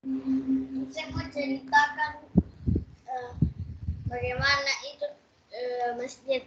Saya mau ceritakan eh, bagaimana itu masjid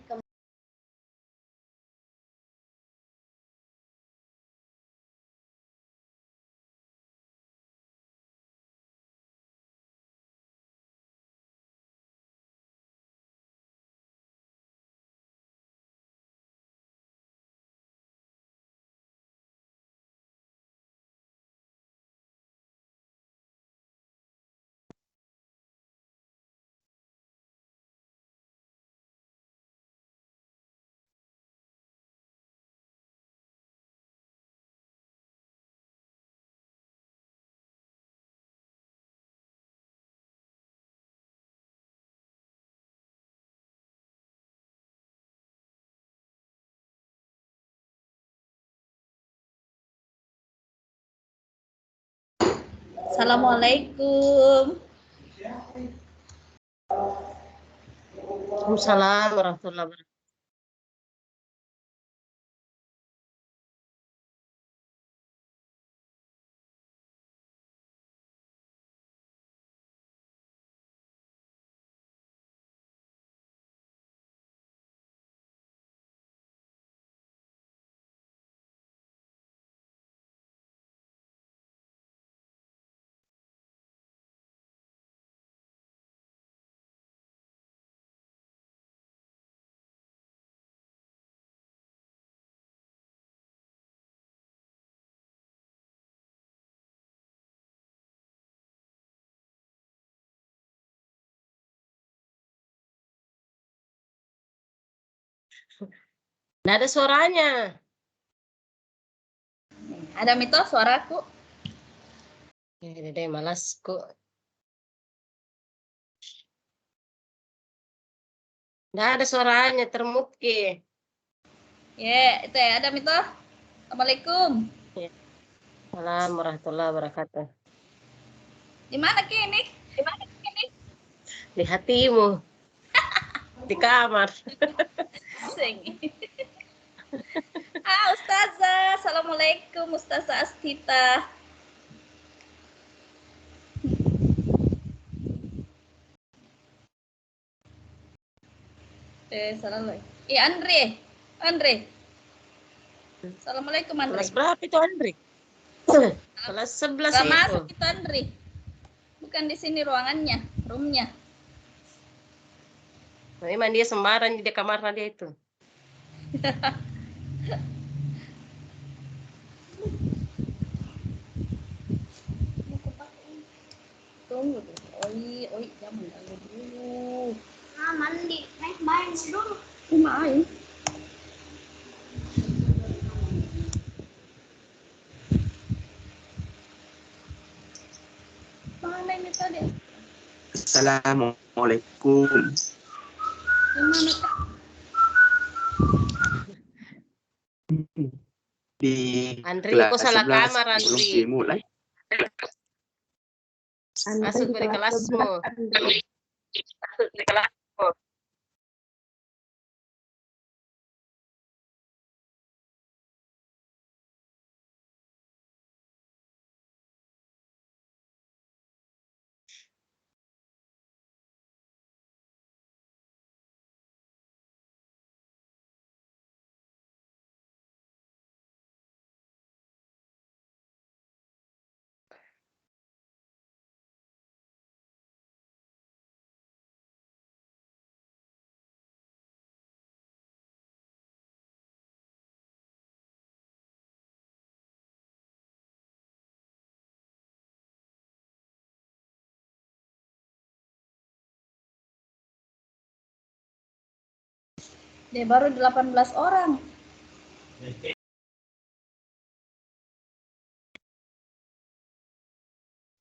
Assalamualaikum. Waalaikumsalam warahmatullahi wabarakatuh. Nggak ada suaranya. Ada Mito suaraku. Ya, deh, malas kok. Nggak ada suaranya, termutke. Ya, itu ya ada Mito. Assalamualaikum. Ya. Assalamualaikum warahmatullahi wabarakatuh. Di mana kini? Di hatimu. Di kamar. Sing. Ustazah. Assalamualaikum Ustazah Astita. Assalamualaikum. Andre. Assalamualaikum Andre. Kelas berapa itu, Andri? Kelas 11 Gak itu. masuk itu Andre. Bukan di sini ruangannya, roomnya. Memang dia sembarang di kamarnya dia itu. Tunggu dulu. Oi, jangan ganggu dulu. mandi, main dulu. Main. Mana ini tadi? Assalamualaikum. Gimana Kak? Di Andri, kok kelas salah 11 kamar, belum Andri. dimulai. Masuk di kelasmu. Masuk di kelasmu. Dia baru 18 orang.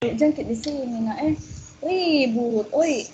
Jangkit di sini nah ribut, oi.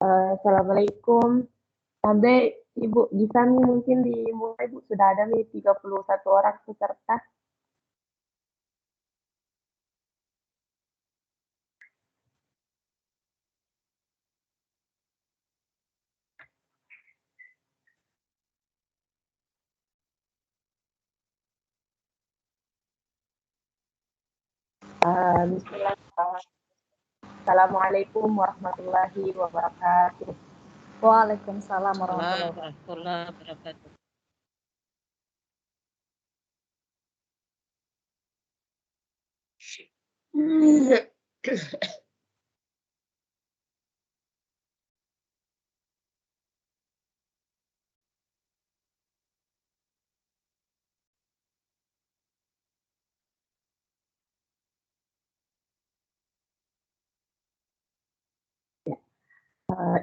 Assalamualaikum. Sampai Ibu Gisan mungkin dimulai Bu, sudah ada nih 31 orang peserta. Bismillahirrahmanirrahim. Assalamualaikum warahmatullahi wabarakatuh. Waalaikumsalam warahmatullahi wabarakatuh. Warahmatullahi wabarakatuh.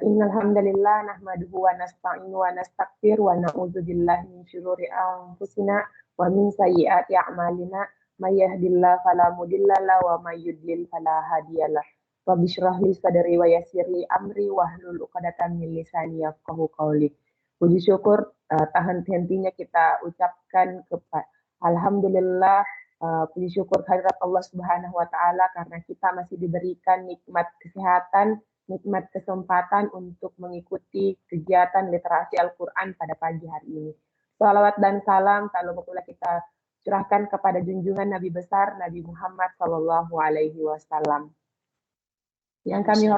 Innal hamdalillah nahmaduhu wa nasta'inu wa nastaghfir wa na'udzu billahi min syururi anfusina wa min sayyiati a'malina may yahdihillahu fala mudilla lahu wa may yudlil fala hadiyalah. Rabbi shrah li sadri wa yassir li amri wahlul 'uqdatam min lisani yafqahu qawli. Puji syukur tak henti-hentinya kita ucapkan kepada alhamdulillah, puji syukur kehadirat Allah Subhanahu wa taala karena kita masih diberikan nikmat kesehatan, nikmat kesempatan untuk mengikuti kegiatan literasi Al-Quran pada pagi hari ini. Salawat dan salam tak lupa pula kita curahkan kepada junjungan Nabi besar Nabi Muhammad Sallallahu Alaihi Wasallam. Yang kami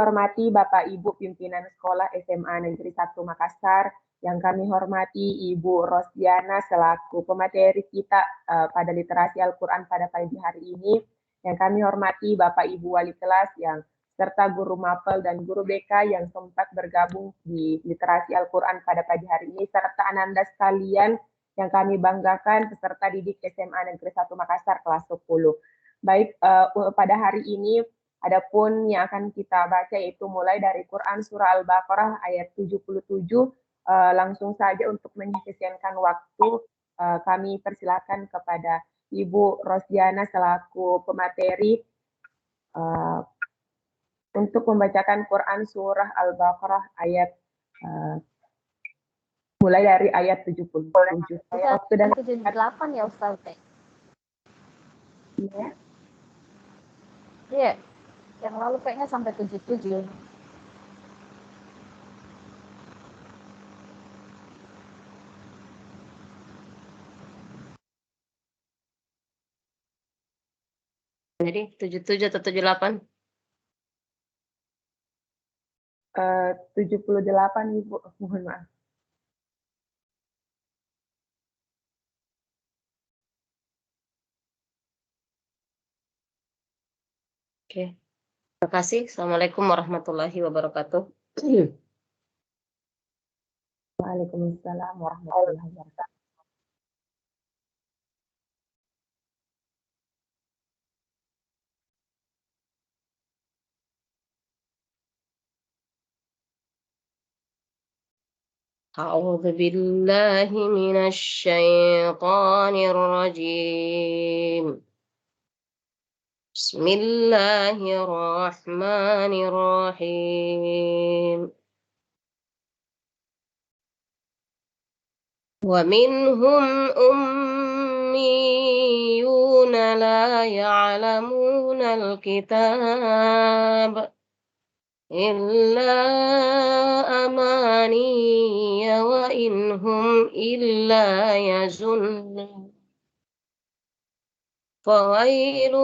hormati Bapak Ibu pimpinan sekolah SMA Negeri 1 Makassar, yang kami hormati Ibu Rosdiana selaku pemateri kita pada literasi Al-Quran pada pagi hari ini. Yang kami hormati Bapak Ibu Wali kelas serta guru mapel dan guru BK yang sempat bergabung di literasi Al-Quran pada pagi hari ini, serta Ananda sekalian yang kami banggakan peserta didik SMA Negeri 1 Makassar kelas 10. Baik, pada hari ini adapun yang akan kita baca yaitu mulai dari Quran Surah Al-Baqarah ayat 77. Langsung saja untuk mengefisienkan waktu, kami persilakan kepada Ibu Rosdiana selaku pemateri untuk membacakan Quran Surah Al-Baqarah ayat mulai dari ayat 77. Waktu dan 78 ya Ustaz. Iya. Yang lalu kayaknya sampai 77. Jadi 77 atau 78? 78 Ibu, mohon maaf. Oke. Terima kasih. Assalamualaikum warahmatullahi wabarakatuh. Waalaikumsalam warahmatullahi wabarakatuh. أعوذ بالله من الشيطان الرجيم. بسم الله الرحمن الرحيم. ومنهم أميون لا يعلمون الكتاب إلا أماني وإن هم إلا يظنون فويل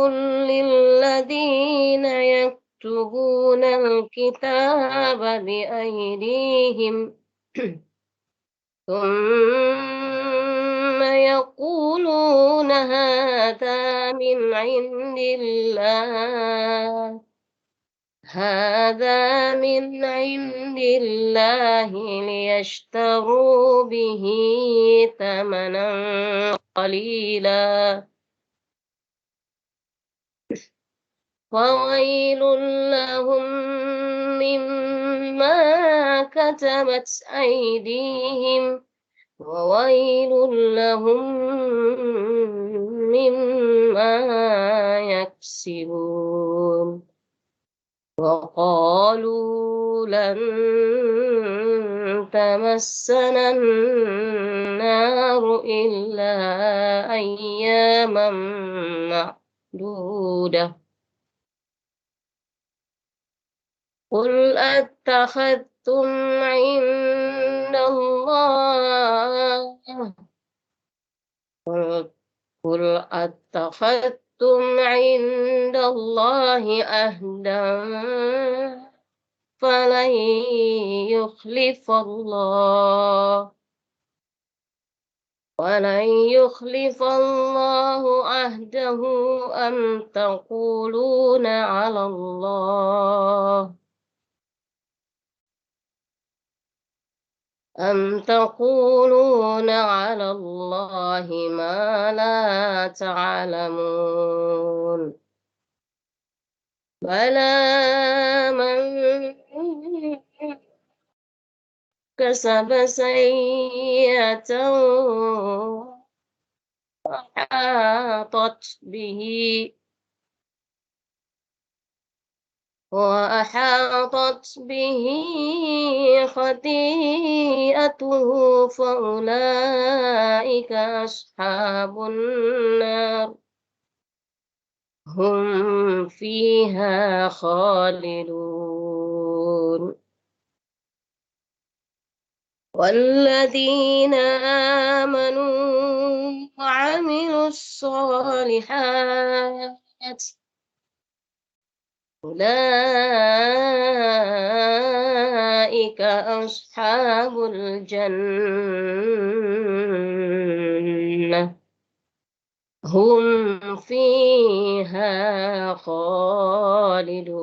للذين يكتبون الكتاب بأيديهم ثم يقولون هذا من عند الله ليشتروا به ثمنا قليلا فويل لهم مما كتبت أيديهم وويل لهم مما يكسبون. وقالوا لن تمسنا النار إلا أياما معدودة قل أتخذتم عند الله قل أتخذتم عند الله أهدا فلن يخلف الله عهده أم تقولون على الله ما لا تعلمون بلى من كسب سيئة وأحاطت به خطيئته فأولئك أصحاب النار هم فيها خالدون والذين آمنوا وعملوا الصالحات أولئك أصحاب الجنة هم فيها خالدون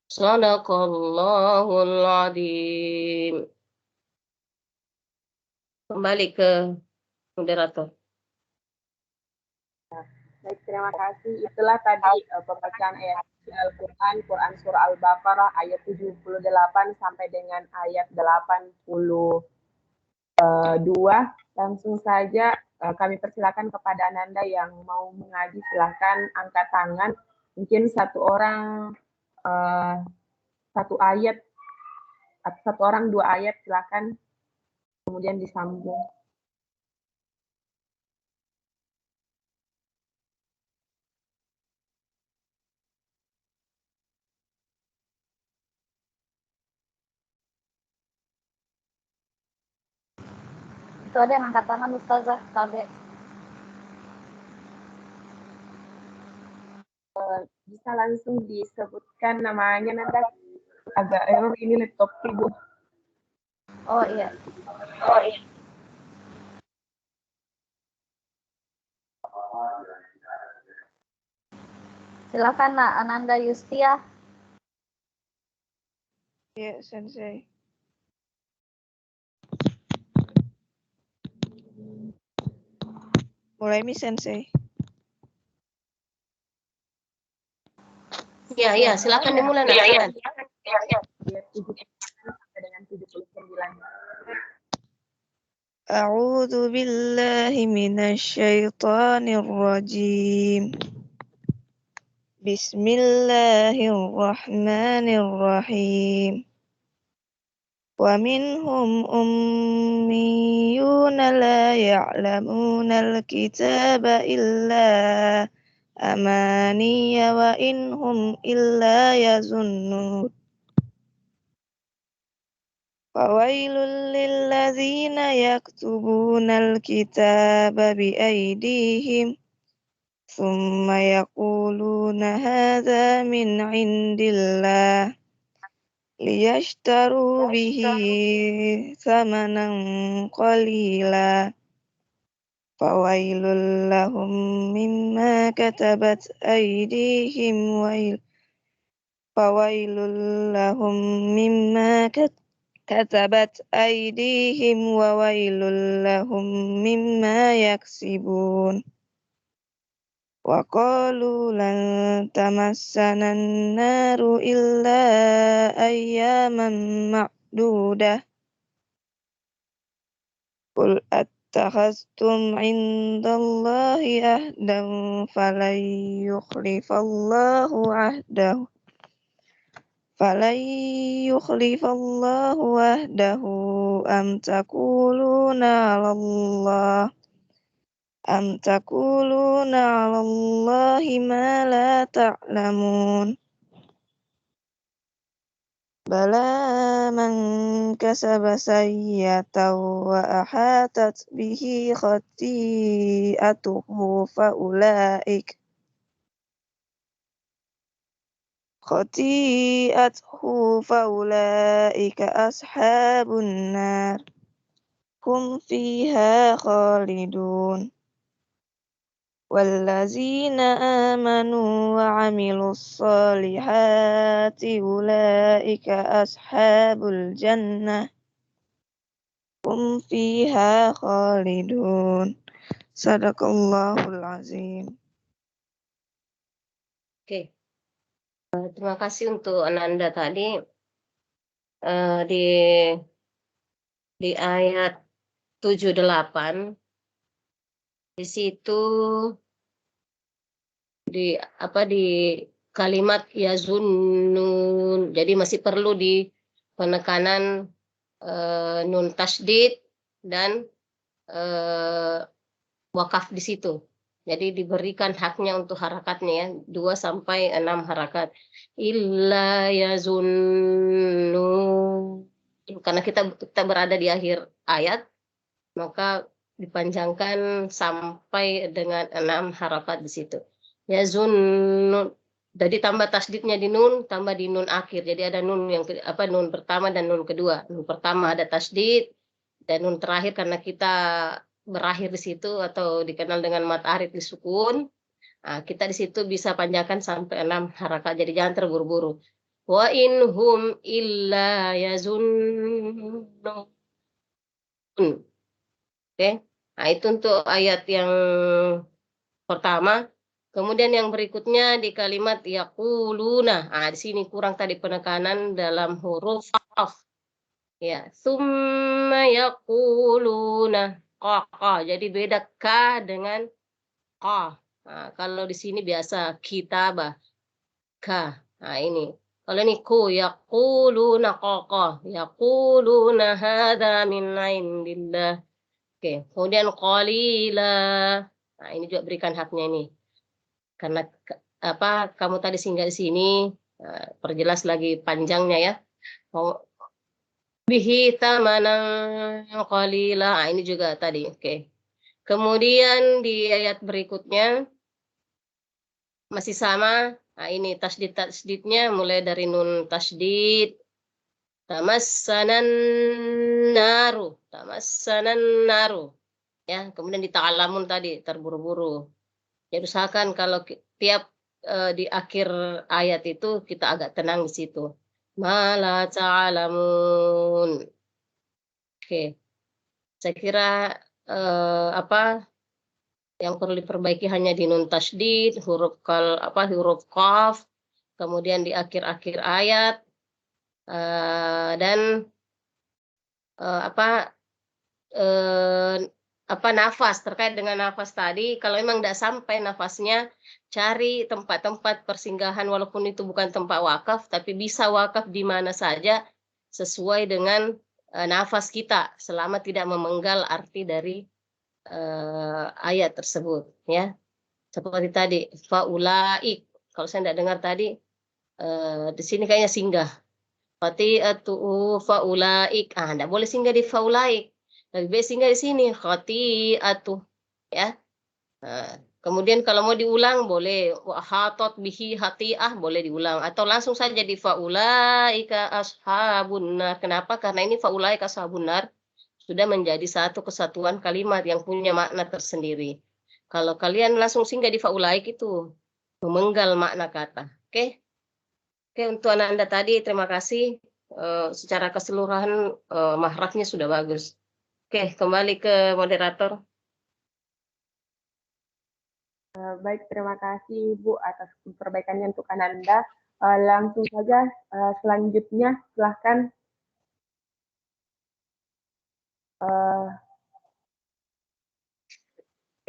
صدق الله العظيم. Kembali ke moderator. Baik, terima kasih. Itulah tadi pembacaan ayat Al-Quran, Quran Surah Al-Baqarah ayat 78 sampai dengan ayat 82. Langsung saja kami persilakan kepada Ananda yang mau mengaji, silahkan angkat tangan. Mungkin satu orang satu ayat, atau satu orang 2 ayat, silahkan. Kemudian disambung. Itu ada yang angkat tangan Ustazah, Kade. Bisa langsung disebutkan namanya, Nanda. Agak error ini laptop Ibu. Oh iya. Silakan Nak Ananda Yustia. Ya, Sensei. Mulai Mi Sensei. Ya, silakan dimulai. Ayat 79 sampai dengan 79. A'udzu billahi minasyaitonir rajim. Bismillahirrahmanirrahim. Wa minhum ummiyuna la ya'lamunal kitaba illa amaniya wa inhum illa yazunnun. Fawailul lilladzina yaktubunal kitaba biaydihim thumma yaquluna hadza min indillah liyashtaru bihi thamanan qalila fawailul lahum mimma katabat aydihim fawailul lahum mimma katabat aydihim wa wailul lahum mimma yaksibun. Wa qalu lan tamassana an-naru illa ayyaman ma'dudah. Qul اتخذتم عند الله عهدا فلن يخلف الله عهده أم تقولون على الله ما لا تعلمون بلى من كسب سيئة وأحاطت به خطيئته فأولئك أصحاب النار هم فيها خالدون والذين آمنوا وعملوا الصالحات أولئك أصحاب الجنة هم فيها خالدون صدق الله العظيم. Oke. Terima kasih untuk Ananda tadi. Di ayat 78 di situ di kalimat yazunnun, jadi masih perlu di penekanan nun tasydid dan wakaf di situ. Jadi diberikan haknya untuk harakatnya ya, 2 sampai 6 harakat. Illa yazunnun. Karena kita berada di akhir ayat, maka dipanjangkan sampai dengan 6 harakat di situ. Yazunnun. Jadi tambah tasdidnya di nun, tambah di nun akhir. Jadi ada nun nun pertama dan nun kedua. Nun pertama ada tasdid dan nun terakhir karena kita berakhir di situ atau dikenal dengan mat arid di sukun. Nah, kita di situ bisa panjangkan sampai 6 harakat. Jadi jangan terburu-buru. Wa inhum illa yazunnun. Oke. Nah, itu untuk ayat yang pertama. Kemudian yang berikutnya di kalimat yaquluna. Nah, di sini kurang tadi penekanan dalam huruf qaf. Ya, summa yaquluna. Qa. Jadi beda ka dengan qa. Nah, kalau di sini biasa kitabah ka. Nah, ini. Kalau ini ku yaquluna qaqa. Yaquluna hadza min indillah. Oke, kemudian qalila. Nah, ini juga berikan haknya ini. Karena kamu tadi singgah di sini, perjelas lagi panjangnya ya. Bihi tamanan qalila. Nah, ini juga tadi. Oke. Kemudian di ayat berikutnya masih sama. Nah, ini tasdidnya mulai dari nun tasdid. Tamassanan naru. Ya, kemudian dita'alamun tadi terburu-buru. Jadi usahakan kalau tiap di akhir ayat itu kita agak tenang di situ. Mala ta'alamun. Oke. Saya kira yang perlu diperbaiki hanya di nun tasydid, huruf qaf, kemudian di akhir-akhir ayat dan nafas. Terkait dengan nafas tadi, kalau memang tidak sampai nafasnya, cari tempat-tempat persinggahan walaupun itu bukan tempat wakaf, tapi bisa wakaf di mana saja sesuai dengan nafas kita selama tidak memenggal arti dari ayat tersebut ya. Seperti tadi faulaik, kalau saya tidak dengar tadi di sini kayaknya singgah. Khati'atu faulaik. Tidak boleh singgah di faulaik. Lebih baik singgah di sini khati'atu ya. Kemudian kalau mau diulang boleh hatot bihi hati'ah, boleh diulang atau langsung saja di faulaika ashabun nar. Kenapa? Karena ini faulaika ashabun nar sudah menjadi satu kesatuan kalimat yang punya makna tersendiri. Kalau kalian langsung singgah di faulaik itu memenggal makna kata. Oke? Oke, untuk Anda tadi terima kasih. Secara keseluruhan mahrajnya sudah bagus. Oke, kembali ke moderator. Baik, terima kasih Ibu atas perbaikannya untuk Ananda. Langsung saja selanjutnya silahkan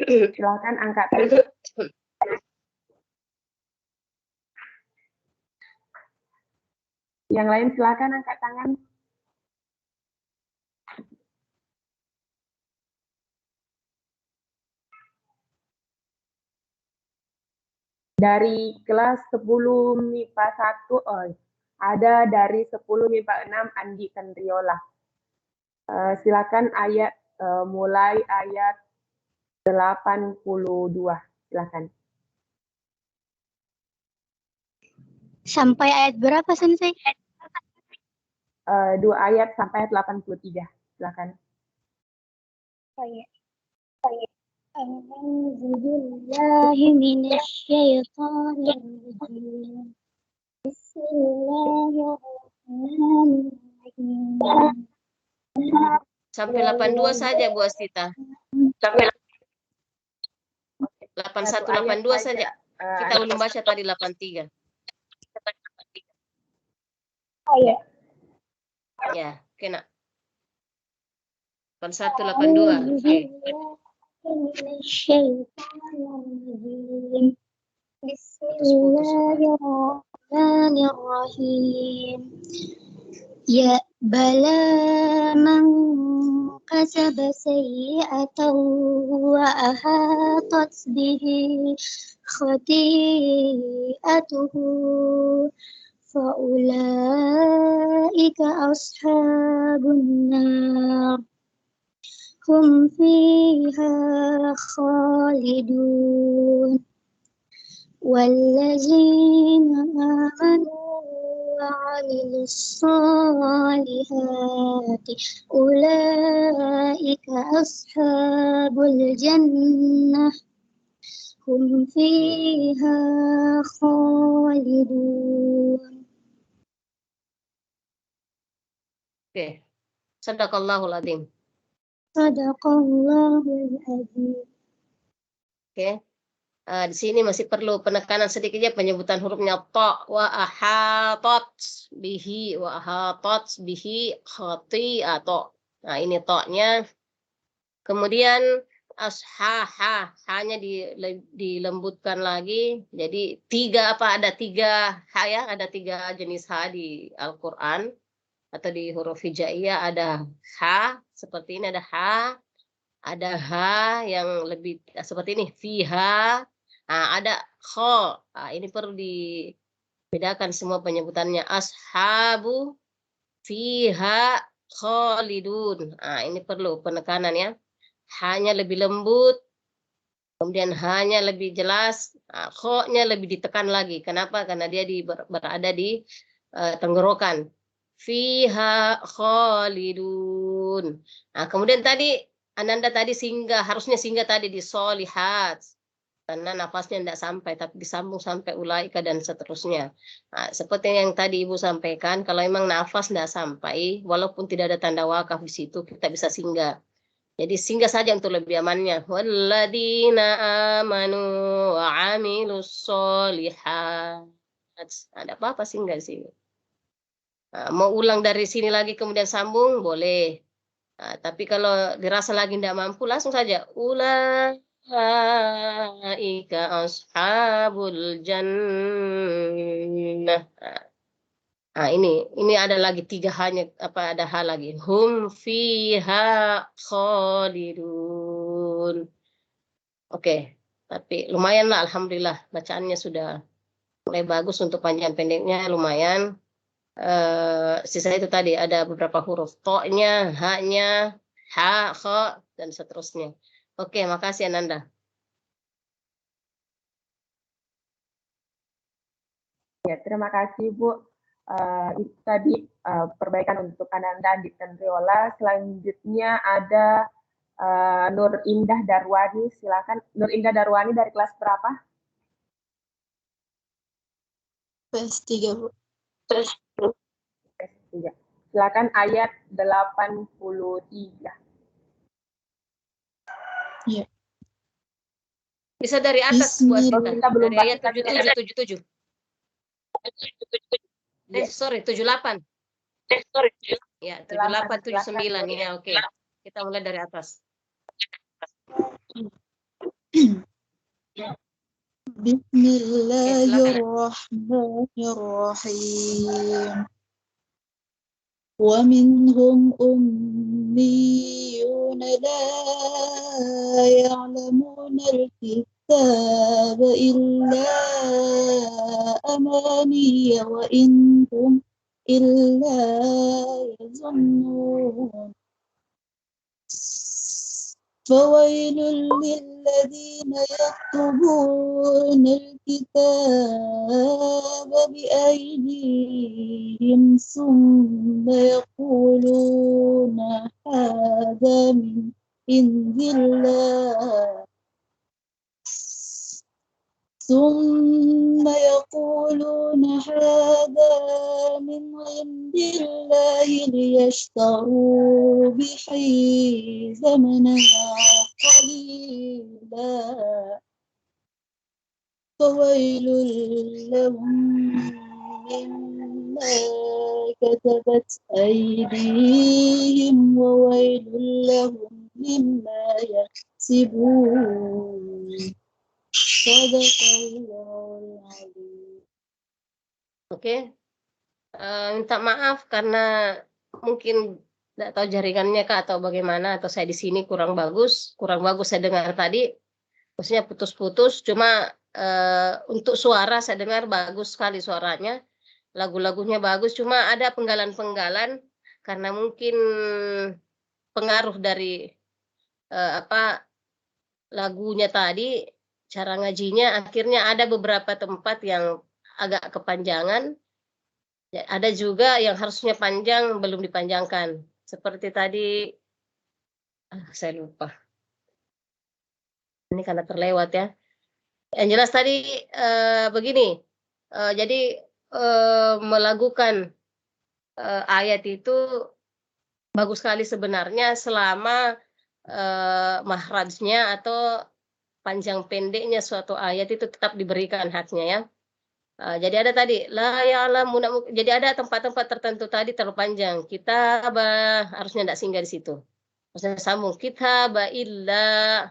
Silakan angkat tangan. Yang lain silakan angkat tangan. Dari kelas 10 MIPA 1, ada dari 10 MIPA 6 Andi Kandriola. Silakan ayat mulai ayat 82. Silakan. Sampai ayat berapa, Sensei? 2 ayat sampai ayat 83. Silakan. أعوذ بالله من الشيطان الرجيم بسم الله الرحمن الرحيم Sampai 82 saja Bu Astita. Sampai 8182 saja. Kita belum baca tadi 83. Ya, oke nak. 8182. Oke. من الشيطان الرجيم بسم الله الرحمن الرحيم يا بلى من كسب سيئة وأحاطت به خطيئته فأولئك أصحاب النار هم فيها خالدون والذين آمنوا وعملوا الصالحات أولئك أصحاب الجنة هم فيها خالدون. Oke. Sadaqallahul adzim. Sadaqallahul adzim. Oke. Di sini masih perlu penekanan sedikitnya penyebutan hurufnya ta wa ahatat bihi khati'ato. Nah, ini ta-nya. Kemudian ashaha, hanya dilembutkan lagi. Jadi ada tiga ha ya, ada 3 jenis ha di Al-Qur'an atau di huruf hijaiyah. Ada ha seperti ini, ada ha yang lebih seperti ini, fiha. Ada kho. Ini perlu dibedakan semua penyebutannya. Ashabu fiha khalidun. Ini perlu penekanan ya. Hanya lebih lembut, kemudian hanya lebih jelas, kho-nya lebih ditekan lagi. Kenapa? Karena dia berada di tenggorokan. Fiha khalidun. Kemudian tadi Ananda tadi harusnya singgah tadi di solihat. Karena nafasnya tidak sampai, tapi disambung sampai ulaika dan seterusnya. Seperti yang tadi Ibu sampaikan, kalau memang nafas tidak sampai, walaupun tidak ada tanda wakaf di situ, kita bisa singgah. Jadi singgah saja untuk lebih amannya. Walladzina amanu wa amilus solihat. Ada apa-apa singgah di sini. Mau ulang dari sini lagi kemudian sambung, boleh. Tapi kalau dirasa lagi tidak mampu, langsung saja. Ulaika ashabul jannah. Ini ada lagi 3 hanya ada hal lagi. Hum fiha khalidun. Oke, tapi lumayan lah, alhamdulillah bacaannya sudah mulai bagus. Untuk panjang pendeknya lumayan. Sisa itu tadi ada beberapa huruf to-nya, ha-nya, ha, kho, dan seterusnya. Oke, makasih Ananda. Ya, terima kasih Bu. Itu tadi perbaikan untuk Ananda Andi Kandriola. Selanjutnya ada Nur Indah Darwani. Silakan. Nur Indah Darwani dari kelas berapa? Kelas 3, Bu. Kelas 3. Silakan ayat 83. Iya. Bisa dari atas Bu Asita. Kita belum Dari ayat baca. 77. Sorry, 78. Ya, 78, 79. Ya, oke. Kita mulai dari atas. Bismillahirrahmanirrahim. ومنهم أميون لا يعلمون الكتاب إلا أماني وإن هم إلا يظنون فويل للذين يكتبون الكتاب بأيديهم ثم يقولون هذا من عند الله ثم يقولون هذا من عند الله ليشتروا به ثمنا قليلا فويل لهم مما كتبت أيديهم وويل لهم مما يكسبون Sadaqallahul Azim. Oke. Minta maaf karena mungkin tidak tahu jaringannya Kak atau bagaimana, atau saya di sini kurang bagus saya dengar tadi, maksudnya putus-putus. Cuma untuk suara saya dengar bagus sekali suaranya, lagu-lagunya bagus, cuma ada penggalan-penggalan karena mungkin pengaruh dari lagunya tadi, cara ngajinya, akhirnya ada beberapa tempat yang agak kepanjangan. Ada juga yang harusnya panjang belum dipanjangkan. Seperti tadi, saya lupa. Ini karena terlewat ya. Yang jelas tadi begini, jadi melakukan ayat itu bagus sekali sebenarnya selama mahrajnya atau panjang pendeknya suatu ayat itu tetap diberikan haknya ya. Jadi ada tadi la ya'lamu, jadi ada tempat-tempat tertentu tadi terlalu panjang. Kita harusnya tidak singgah di situ. Harusnya sambung kita illa.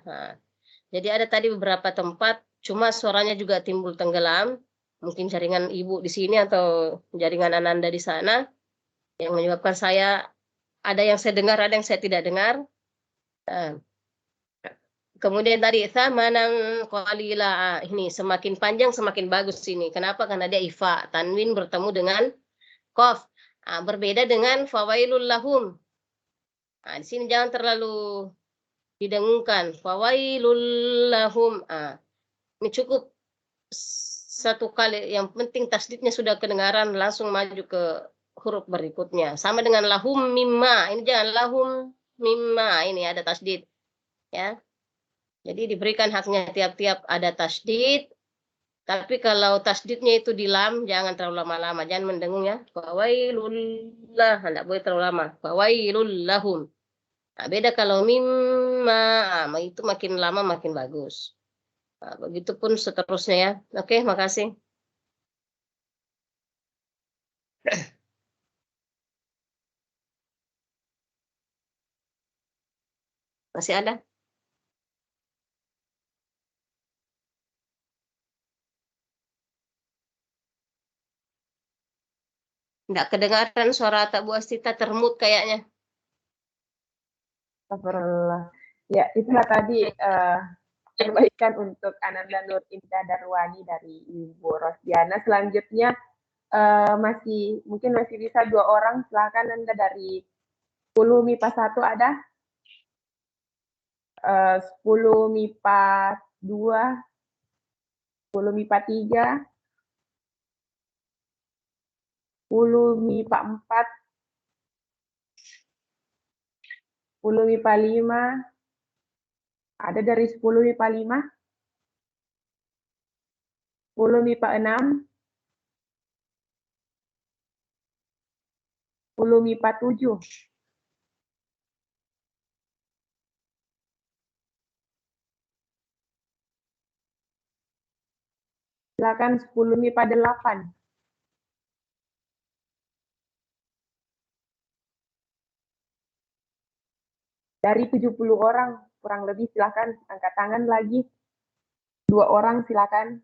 Jadi ada tadi beberapa tempat, cuma suaranya juga timbul tenggelam. Mungkin jaringan ibu di sini atau jaringan Ananda di sana yang menyebabkan saya ada yang saya dengar, ada yang saya tidak dengar. Kemudian tadi thamanan qalila, ini semakin panjang semakin bagus ini. Kenapa? Karena dia ifa, tanwin bertemu dengan qaf. Berbeda dengan fawailul lahum. Di sini jangan terlalu didengungkan. Fawailul lahum. Ini cukup satu kali, yang penting tasdidnya sudah kedengaran, langsung maju ke huruf berikutnya. Sama dengan lahum mimma. Ini jangan lahum mimma, ini ada tasdid. Ya. Jadi diberikan haknya tiap-tiap ada tasdid. Tapi kalau tasdidnya itu di lam, jangan terlalu lama-lama. Jangan mendengung ya. Fawailul lah, tidak boleh terlalu lama. Fawailul lahum. Beda kalau mimma, itu makin lama makin bagus. Begitupun seterusnya ya. Oke, makasih. Masih ada? Tidak kedengaran suara Tak Bu Astita, termut kayaknya. Astagfirullah. Ya, itulah tadi perbaikan untuk Ananda Nur Indah Darwani dari Ibu Rosdiana. Selanjutnya mungkin masih bisa 2 orang. Silakan Anda dari 10 MIPA 1 ada? 10 MIPA 2, 10 MIPA 3, 10 MIPA 4, 10 MIPA 5, ada dari 10 MIPA 5, 10 MIPA 6, 10 MIPA 7. Silakan 10 MIPA 8. Dari 70 orang, kurang lebih silakan angkat tangan lagi. 2 orang silakan.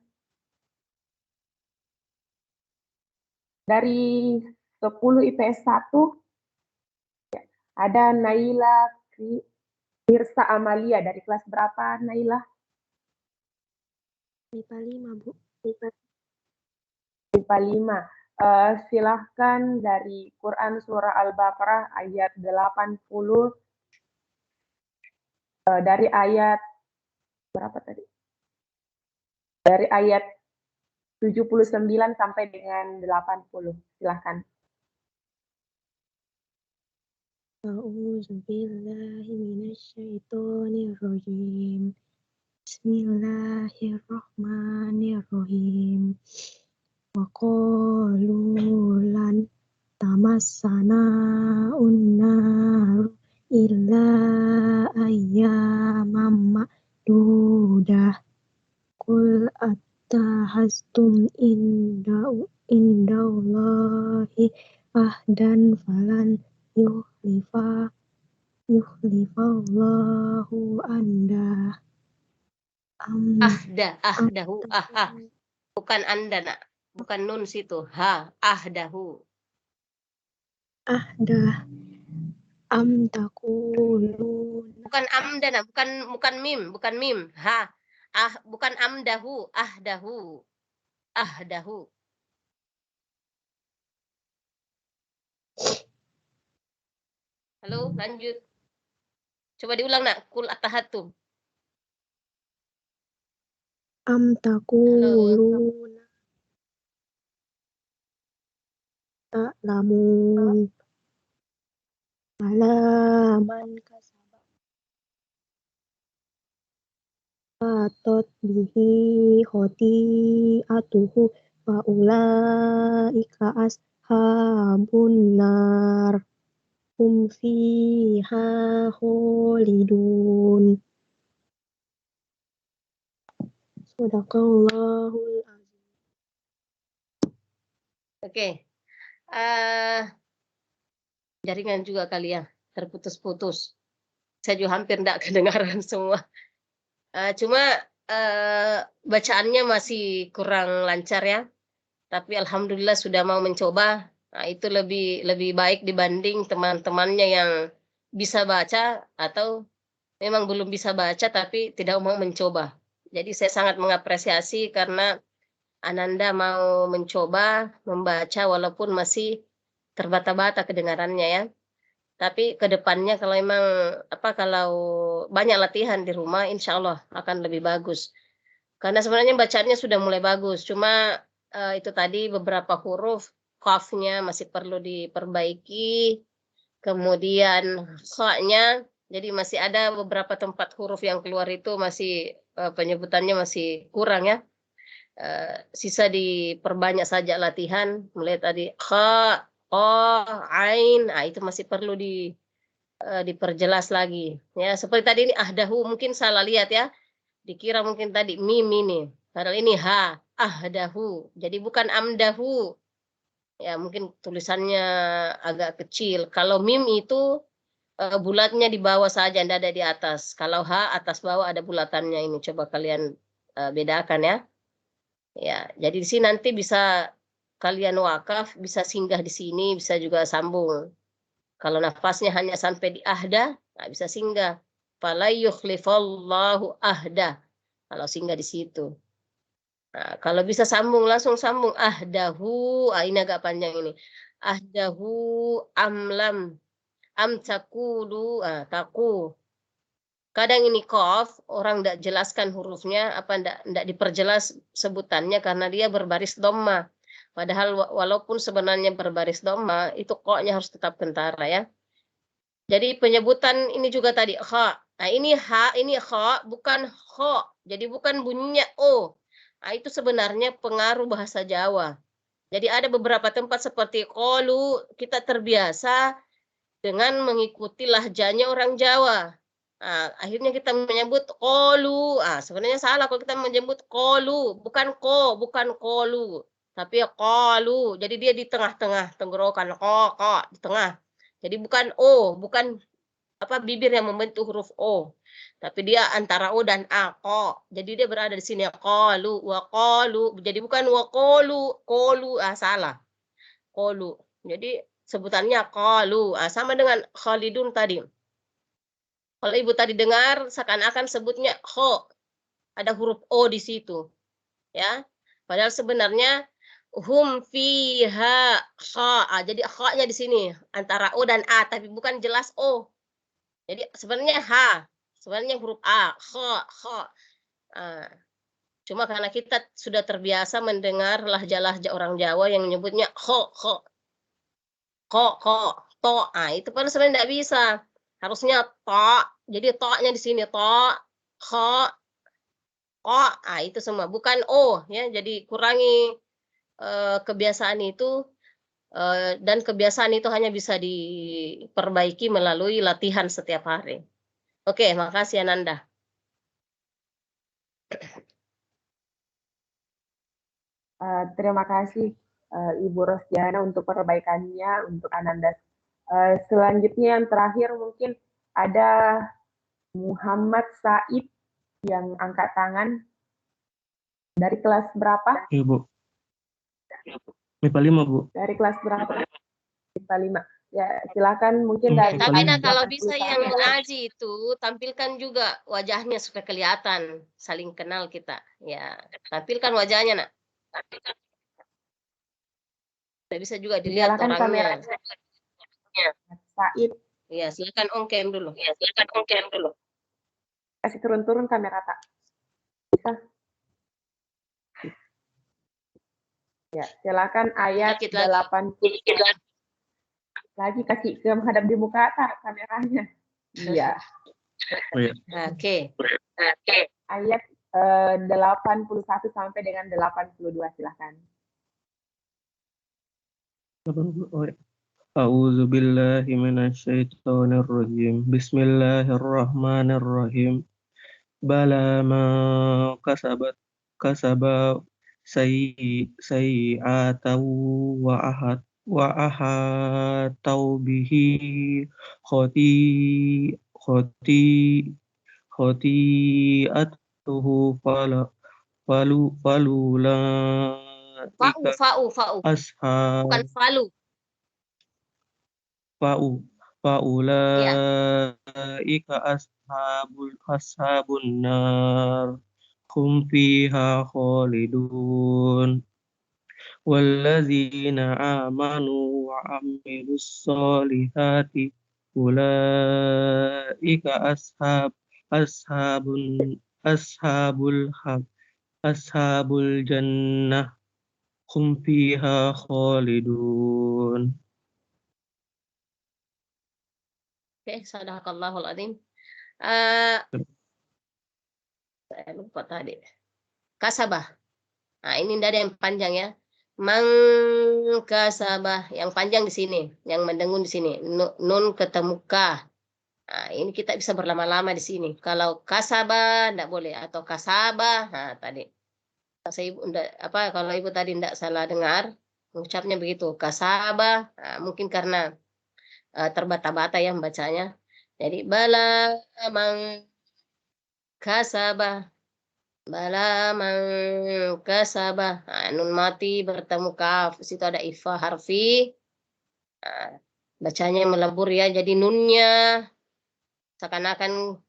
Dari 10 IPS 1 ada Naila Mirsa Amalia. Dari kelas berapa, Naila? MIPA 5, Bu. MIPA 5. Silahkan dari Quran Surah Al-Baqarah ayat 80, dari ayat berapa tadi? Dari ayat 79 sampai dengan 80. Silahkan. A'udzu billahi minasyaitonir rajim. Bismillahirrahmanirrahim. Wa qalu lan tamassana unnar illa ayyamam ma'dudah. Qul attahastum indallahi ahdan falan yuhlifallahu anda. Ahdahu, bukan anda nak, bukan nun situ, ahdahu. Ahdah am taqulun. Bukan amdana, bukan mim, bukan amdahu, ahdahu. Halo, lanjut. Coba diulang nak, kul atahatum. Am taqulun ta'lamun ala man kasabat bihi khoti'atuhu fa ulaika ashabun nar hum fiha kholidun. Sadaqallahul azim. Oke. Jaringan juga kali ya, terputus-putus. Saya juga hampir tidak kedengaran semua. Cuma bacaannya masih kurang lancar ya. Tapi alhamdulillah sudah mau mencoba. Nah, itu lebih baik dibanding teman-temannya yang bisa baca atau memang belum bisa baca tapi tidak mau mencoba. Jadi saya sangat mengapresiasi karena Ananda mau mencoba membaca walaupun masih terbata-bata kedengarannya ya. Tapi ke depannya kalau kalau banyak latihan di rumah insya Allah akan lebih bagus. Karena sebenarnya bacaannya sudah mulai bagus, cuma itu tadi beberapa huruf qafnya masih perlu diperbaiki, kemudian kha-nya jadi masih ada beberapa tempat huruf yang keluar itu masih penyebutannya masih kurang ya. Sisa diperbanyak saja latihan, mulai tadi kha, qaf, ain, itu masih perlu diperjelas lagi. Ya, seperti tadi ini ahdahu mungkin salah lihat ya. Dikira mungkin tadi mim ini. Padahal ini ahdahu. Jadi bukan amdahu. Ya, mungkin tulisannya agak kecil. Kalau mim itu bulatnya di bawah saja, tidak ada di atas. Kalau atas bawah ada bulatannya ini. Coba kalian bedakan ya. Ya, jadi di sini nanti bisa kalian wakaf, bisa singgah di sini, bisa juga sambung. Kalau nafasnya hanya sampai di ahda, bisa singgah. Fala yukhlifallahu ahda. Kalau singgah di situ. Nah, kalau bisa sambung, langsung sambung. Ahdahu, ini agak panjang ini. Ahdahu amlam. Amtakulu, taku. Kadang ini qaf, orang tidak jelaskan hurufnya, tidak diperjelas sebutannya karena dia berbaris dhamma. Padahal walaupun sebenarnya berbaris dhamma, itu qa-nya harus tetap kentara ya. Jadi penyebutan ini juga tadi kha. Nah, ini ini kha, bukan kha. Jadi bukan bunyinya o. Nah, itu sebenarnya pengaruh bahasa Jawa. Jadi ada beberapa tempat seperti qalu, kita terbiasa dengan mengikuti lahjanya orang Jawa. Nah, akhirnya kita menyebut qalu. Sebenarnya salah kalau kita menyebut qalu, bukan bukan qalu, tapi qalu. Jadi dia di tengah-tengah tenggorokan, qa di tengah. Jadi bukan o, bukan bibir yang membentuk huruf o. Tapi dia antara O dan A, ko. Jadi dia berada di sini, qalu wa qalu. Jadi bukan wa qalu, salah. Qalu. Jadi sebutannya qalu. Sama dengan Khalidun tadi. Kalau ibu tadi dengar seakan-akan sebutnya kho. Ada huruf O di situ. Ya. Padahal sebenarnya hum fiha kha. Jadi kha-nya di sini antara O dan A, tapi bukan jelas O. Jadi sebenarnya H. Sebenarnya huruf A, kha. Cuma karena kita sudah terbiasa mendengar lahja-lahja orang Jawa yang menyebutnya kho, to. Itu kan sebenarnya tidak bisa. Harusnya to. Jadi to-nya di sini to, kho, ko. Itu semua bukan O ya. Jadi kurangi kebiasaan itu dan kebiasaan itu hanya bisa diperbaiki melalui latihan setiap hari. Oke, makasih Ananda. Terima kasih Ibu Rosdiana untuk perbaikannya untuk Ananda. Selanjutnya yang terakhir mungkin ada Muhammad Said yang angkat tangan. Dari kelas berapa? Iya, Bu. MIPA 5, Bu. Dari kelas berapa? MIPA 5. Ya, silakan mungkin Dari Tapi kelas kalau bisa yang ngaji itu tampilkan juga wajahnya supaya kelihatan, saling kenal kita. Ya, tampilkan wajahnya, Nak. Tidak bisa juga dilihat Silakan orangnya. Said. Ya, silakan on cam dulu. Kasih turun-turun kamera, Tak. Bisa? Ya, silakan ayat Sedikit lagi. 80. Lagi kasih ke menghadap di muka, Tak, kameranya. Iya. Oke. Ayat 81 sampai dengan 82, silakan. A'udzu billahi minasyaitonir rajim. Bismillahirrahmanirrahim. Bala ma kasaba sayyi'atahu wa ahatau bihi khati'atuhu falula Fa'u. ashab Bukan falu. Fa'ulaika ashabun nar hum fiha khalidun walladzina amanu wa amilus solihati ulaika ashabul jannah hum fiha khalidun. Oke, sadaqallahul adzim. Saya lupa tadi. Kasabah. Nah, ini tidak ada yang panjang ya. Kasabah, yang panjang di sini, yang mendengun di sini. Nun ketemu ka. Nah, ini kita bisa berlama-lama di sini. Kalau kasabah tidak boleh atau kasabah. Nah, tadi. Kalau ibu tadi tidak salah dengar, mengucapnya begitu. Kasabah. Nah, mungkin karena terbata-bata ya membacanya. Jadi bala mang kasabah. Bala mang kasabah. Nah, nun mati bertemu kaf. Di situ ada ifa harfi. Nah, bacanya melebur ya. Jadi nunnya seakan-akan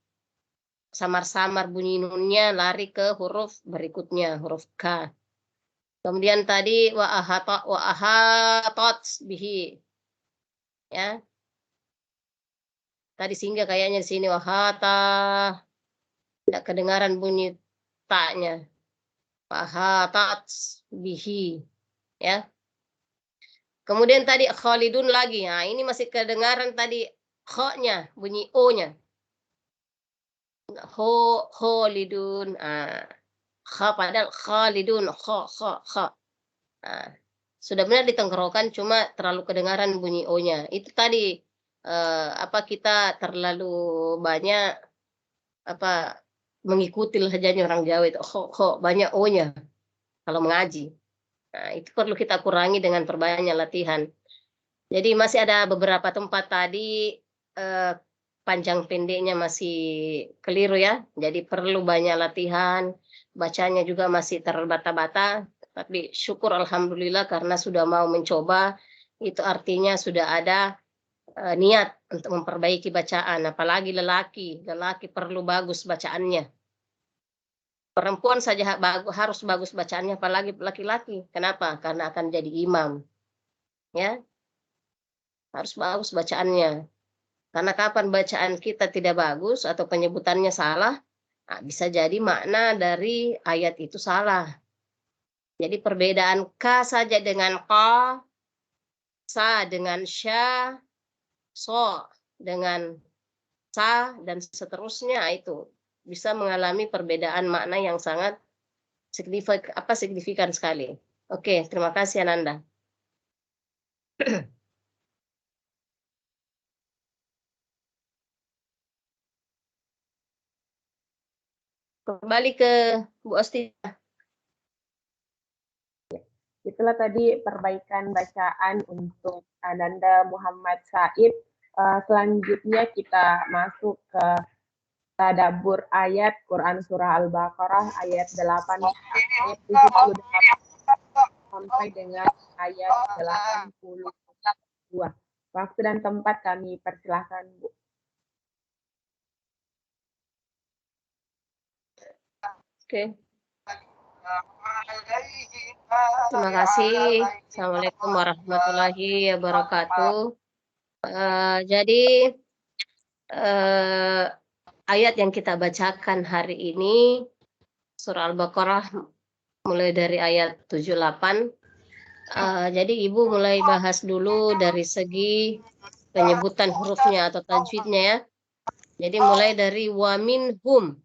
samar-samar bunyi nunnya lari ke huruf berikutnya, huruf K. Kemudian tadi wa ahatot bihi. Ya. Tadi singgah kayaknya di sini wahata. Tidak kedengaran bunyi taknya. Wahatat bihi. Ya. Kemudian tadi khalidun lagi. Nah, ini masih kedengaran tadi kho-nya, bunyi O-nya. Khalidun. Kha padahal khalidun. Kha. Sudah benar ditenggerokan, cuma terlalu kedengaran bunyi O-nya. Itu tadi kita terlalu banyak mengikuti lahjanya orang Jawa itu. Kho banyak O-nya kalau mengaji. Nah, itu perlu kita kurangi dengan perbanyak latihan. Jadi masih ada beberapa tempat tadi panjang pendeknya masih keliru ya. Jadi perlu banyak latihan, bacanya juga masih terbata-bata. Tapi syukur alhamdulillah karena sudah mau mencoba, itu artinya sudah ada niat untuk memperbaiki bacaan. Apalagi lelaki perlu bagus bacaannya. Perempuan saja harus bagus bacaannya, apalagi laki-laki. Kenapa? Karena akan jadi imam. Ya, harus bagus bacaannya. Karena kapan bacaan kita tidak bagus atau penyebutannya salah, nah, bisa jadi makna dari ayat itu salah. Jadi perbedaan ka saja dengan qa, sa dengan sya, so dengan sa, dan seterusnya, itu bisa mengalami perbedaan makna yang sangat signifikan sekali. Oke, terima kasih Ananda. Kembali ke Bu Osti. Itulah tadi perbaikan bacaan untuk Ananda Muhammad Said. Selanjutnya kita masuk ke tadabbur ayat Quran Surah Al-Baqarah ayat 8 ayat 78 sampai dengan ayat 82. Waktu dan tempat kami persilahkan, Bu. Oke. Terima kasih. Assalamualaikum warahmatullahi wabarakatuh. Jadi ayat yang kita bacakan hari ini surah Al-Baqarah mulai dari ayat 78. Jadi Ibu mulai bahas dulu dari segi penyebutan hurufnya atau tajwidnya ya. Jadi mulai dari wa minhum.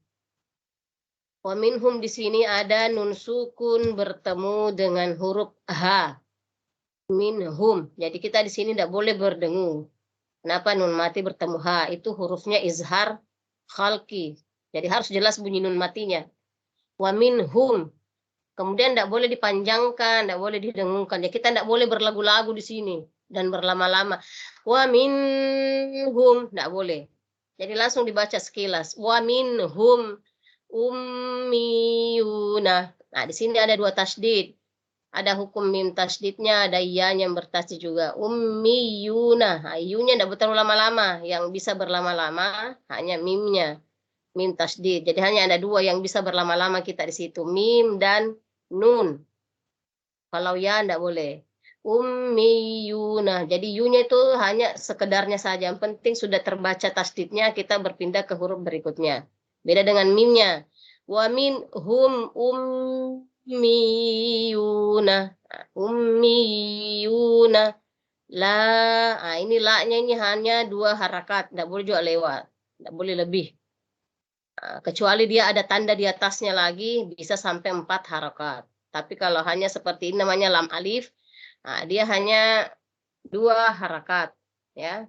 Wa minhum di sini ada nun sukun bertemu dengan huruf H. Minhum. Jadi kita di sini tidak boleh berdengung. Kenapa nun mati bertemu H? Itu hurufnya izhar khalqi. Jadi harus jelas bunyi nun matinya. Wa minhum. Kemudian tidak boleh dipanjangkan, tidak boleh didengungkan. Ya kita tidak boleh berlagu-lagu di sini dan berlama-lama. Wa minhum. Tidak boleh. Jadi langsung dibaca sekilas. Wa minhum ummiyuna. Nah, di sini ada dua tasdid. Ada hukum mim tasdidnya, ada iya yang bertasdid juga. Ummiyuna. Nah, iyunya tidak terlalu lama-lama. Yang bisa berlama-lama hanya mimnya. Mim tasdid. Jadi hanya ada dua yang bisa berlama-lama kita di situ. Mim dan nun. Kalau ya tidak boleh. Ummiyuna. Jadi yunya itu hanya sekedarnya saja. Yang penting sudah terbaca tasdidnya, kita berpindah ke huruf berikutnya. Beda dengan mimnya. Wa minhum ummiyuna. Ummiyuna. La. Nah, ini la-nya ini hanya dua harakat. Tidak boleh juga lewat. Tidak boleh lebih. Nah, kecuali dia ada tanda di atasnya lagi, bisa sampai 4 harakat. Tapi kalau hanya seperti ini namanya lam alif, nah, dia hanya 2 harakat. Ya.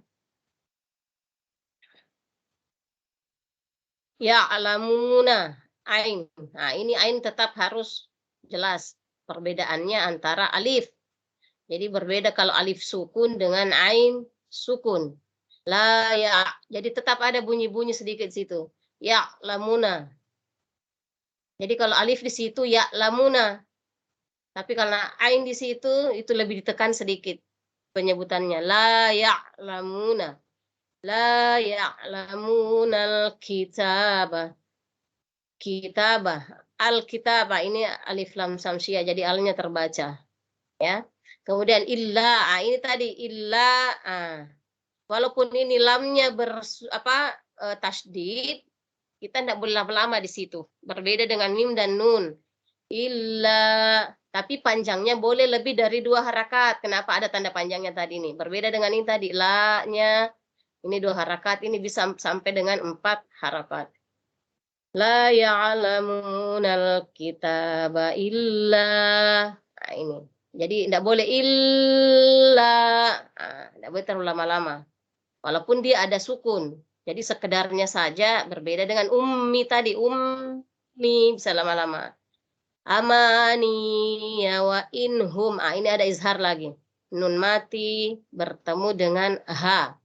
Ya alamuna ain. Nah, ini ain tetap harus jelas perbedaannya antara alif. Jadi berbeda kalau alif sukun dengan ain sukun. La ya. Jadi tetap ada bunyi-bunyi sedikit situ. Ya lamuna. Jadi kalau alif di situ ya lamuna. Tapi kalau ain di situ itu lebih ditekan sedikit penyebutannya. La ya lamuna. La ya'lamunal kitabah. Kitabah. Al-kitabah ini alif lam samsiah, jadi alnya terbaca. Ya. Kemudian illa, ini tadi illa, walaupun ini lamnya tasdid, kita tidak boleh lama-lama di situ. Berbeda dengan mim dan nun. Illa, tapi panjangnya boleh lebih dari 2 harakat. Kenapa ada tanda panjangnya tadi nih? Berbeda dengan ini tadi, la-nya ini 2 harakat, ini bisa sampai dengan 4 harakat. La ya'lamunal kitaba illa. Nah, ini. Jadi tidak boleh illa. Tidak boleh terlalu lama-lama. Walaupun dia ada sukun. Jadi sekedarnya saja berbeda dengan ummi tadi. Ummi bisa lama-lama. Amani ya wa inhum. Ini ada izhar lagi. Nun mati bertemu dengan ha.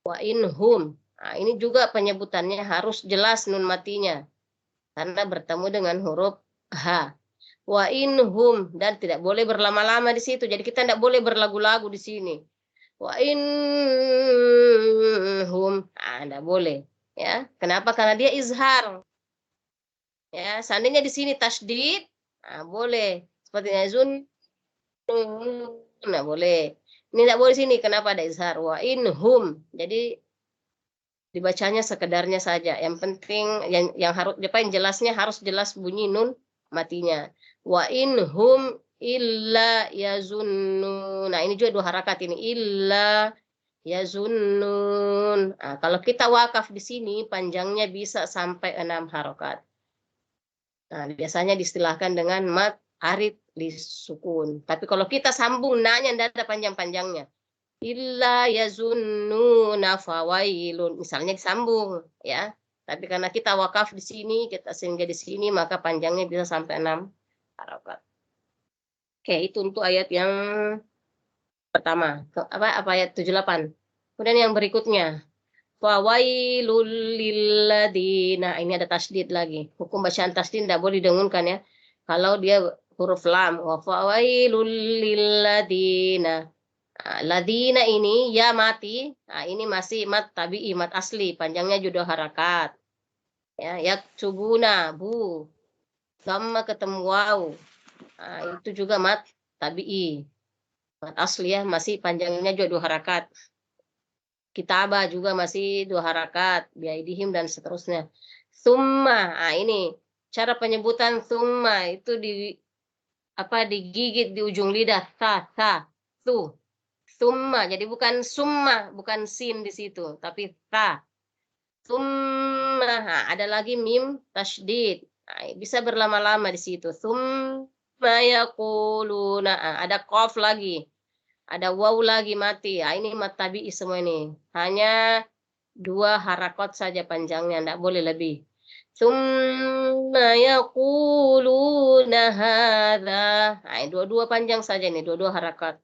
Wa inhum. Nah, ini juga penyebutannya harus jelas nun matinya karena bertemu dengan huruf H. Wa inhum, dan tidak boleh berlama-lama di situ. Jadi kita tidak boleh berlagu-lagu di sini. Wa inhum, tidak boleh. Ya, kenapa? Karena dia izhar. Ya, seandainya di sini tasdid, boleh. Seperti zun, nggak boleh. Ini tidak boleh sini. Kenapa ada izhar? Wa inhum. Jadi dibacanya sekedarnya saja. Yang penting yang harus yang jelasnya harus jelas bunyi nun matinya. Wa inhum illa yazunnun. Nah, ini juga 2 harakat ini. Illa yazunnun. Nah, kalau kita wakaf di sini panjangnya bisa sampai 6 harakat. Nah, biasanya distilahkan dengan mat arid lisukun. Tapi kalau kita sambung nanya tidak ada panjang-panjangnya. Illa yazunnuna fawailun. Misalnya disambung ya. Tapi karena kita wakaf di sini, kita sehingga di sini maka panjangnya bisa sampai 6 harakat. Oke, itu untuk ayat yang pertama. Apa ayat 78. Kemudian yang berikutnya. Fawailul lilladzina. Ini ada tasdid lagi. Hukum bacaan tasdid tidak boleh didengungkan ya. Kalau dia huruf lam. Wa fawailul lilladzina. Ladina ini ya mati. Nah, ini masih mat tabi'i, mat asli. Panjangnya juga harakat. Ya, yaktubuna bu. Sama ketemu waw. Nah, itu juga mat tabi'i. Mat asli ya, masih panjangnya juga 2 harakat. Kitabah juga masih 2 harakat, biaidihim dan seterusnya. Summa, ini cara penyebutan summa itu digigit di ujung lidah, tu. Summa, jadi bukan summa, bukan sin di situ, tapi ta. Summa, ada lagi mim tasydid. Bisa berlama-lama di situ. Summa yaquluna, ada qaf lagi. Ada waw lagi mati. Ini mat tabi'i semua ini. Hanya 2 harakat saja panjangnya, tidak boleh lebih. Tsumma yaquluna hadza. Dua-dua panjang saja nih, 2 harakat.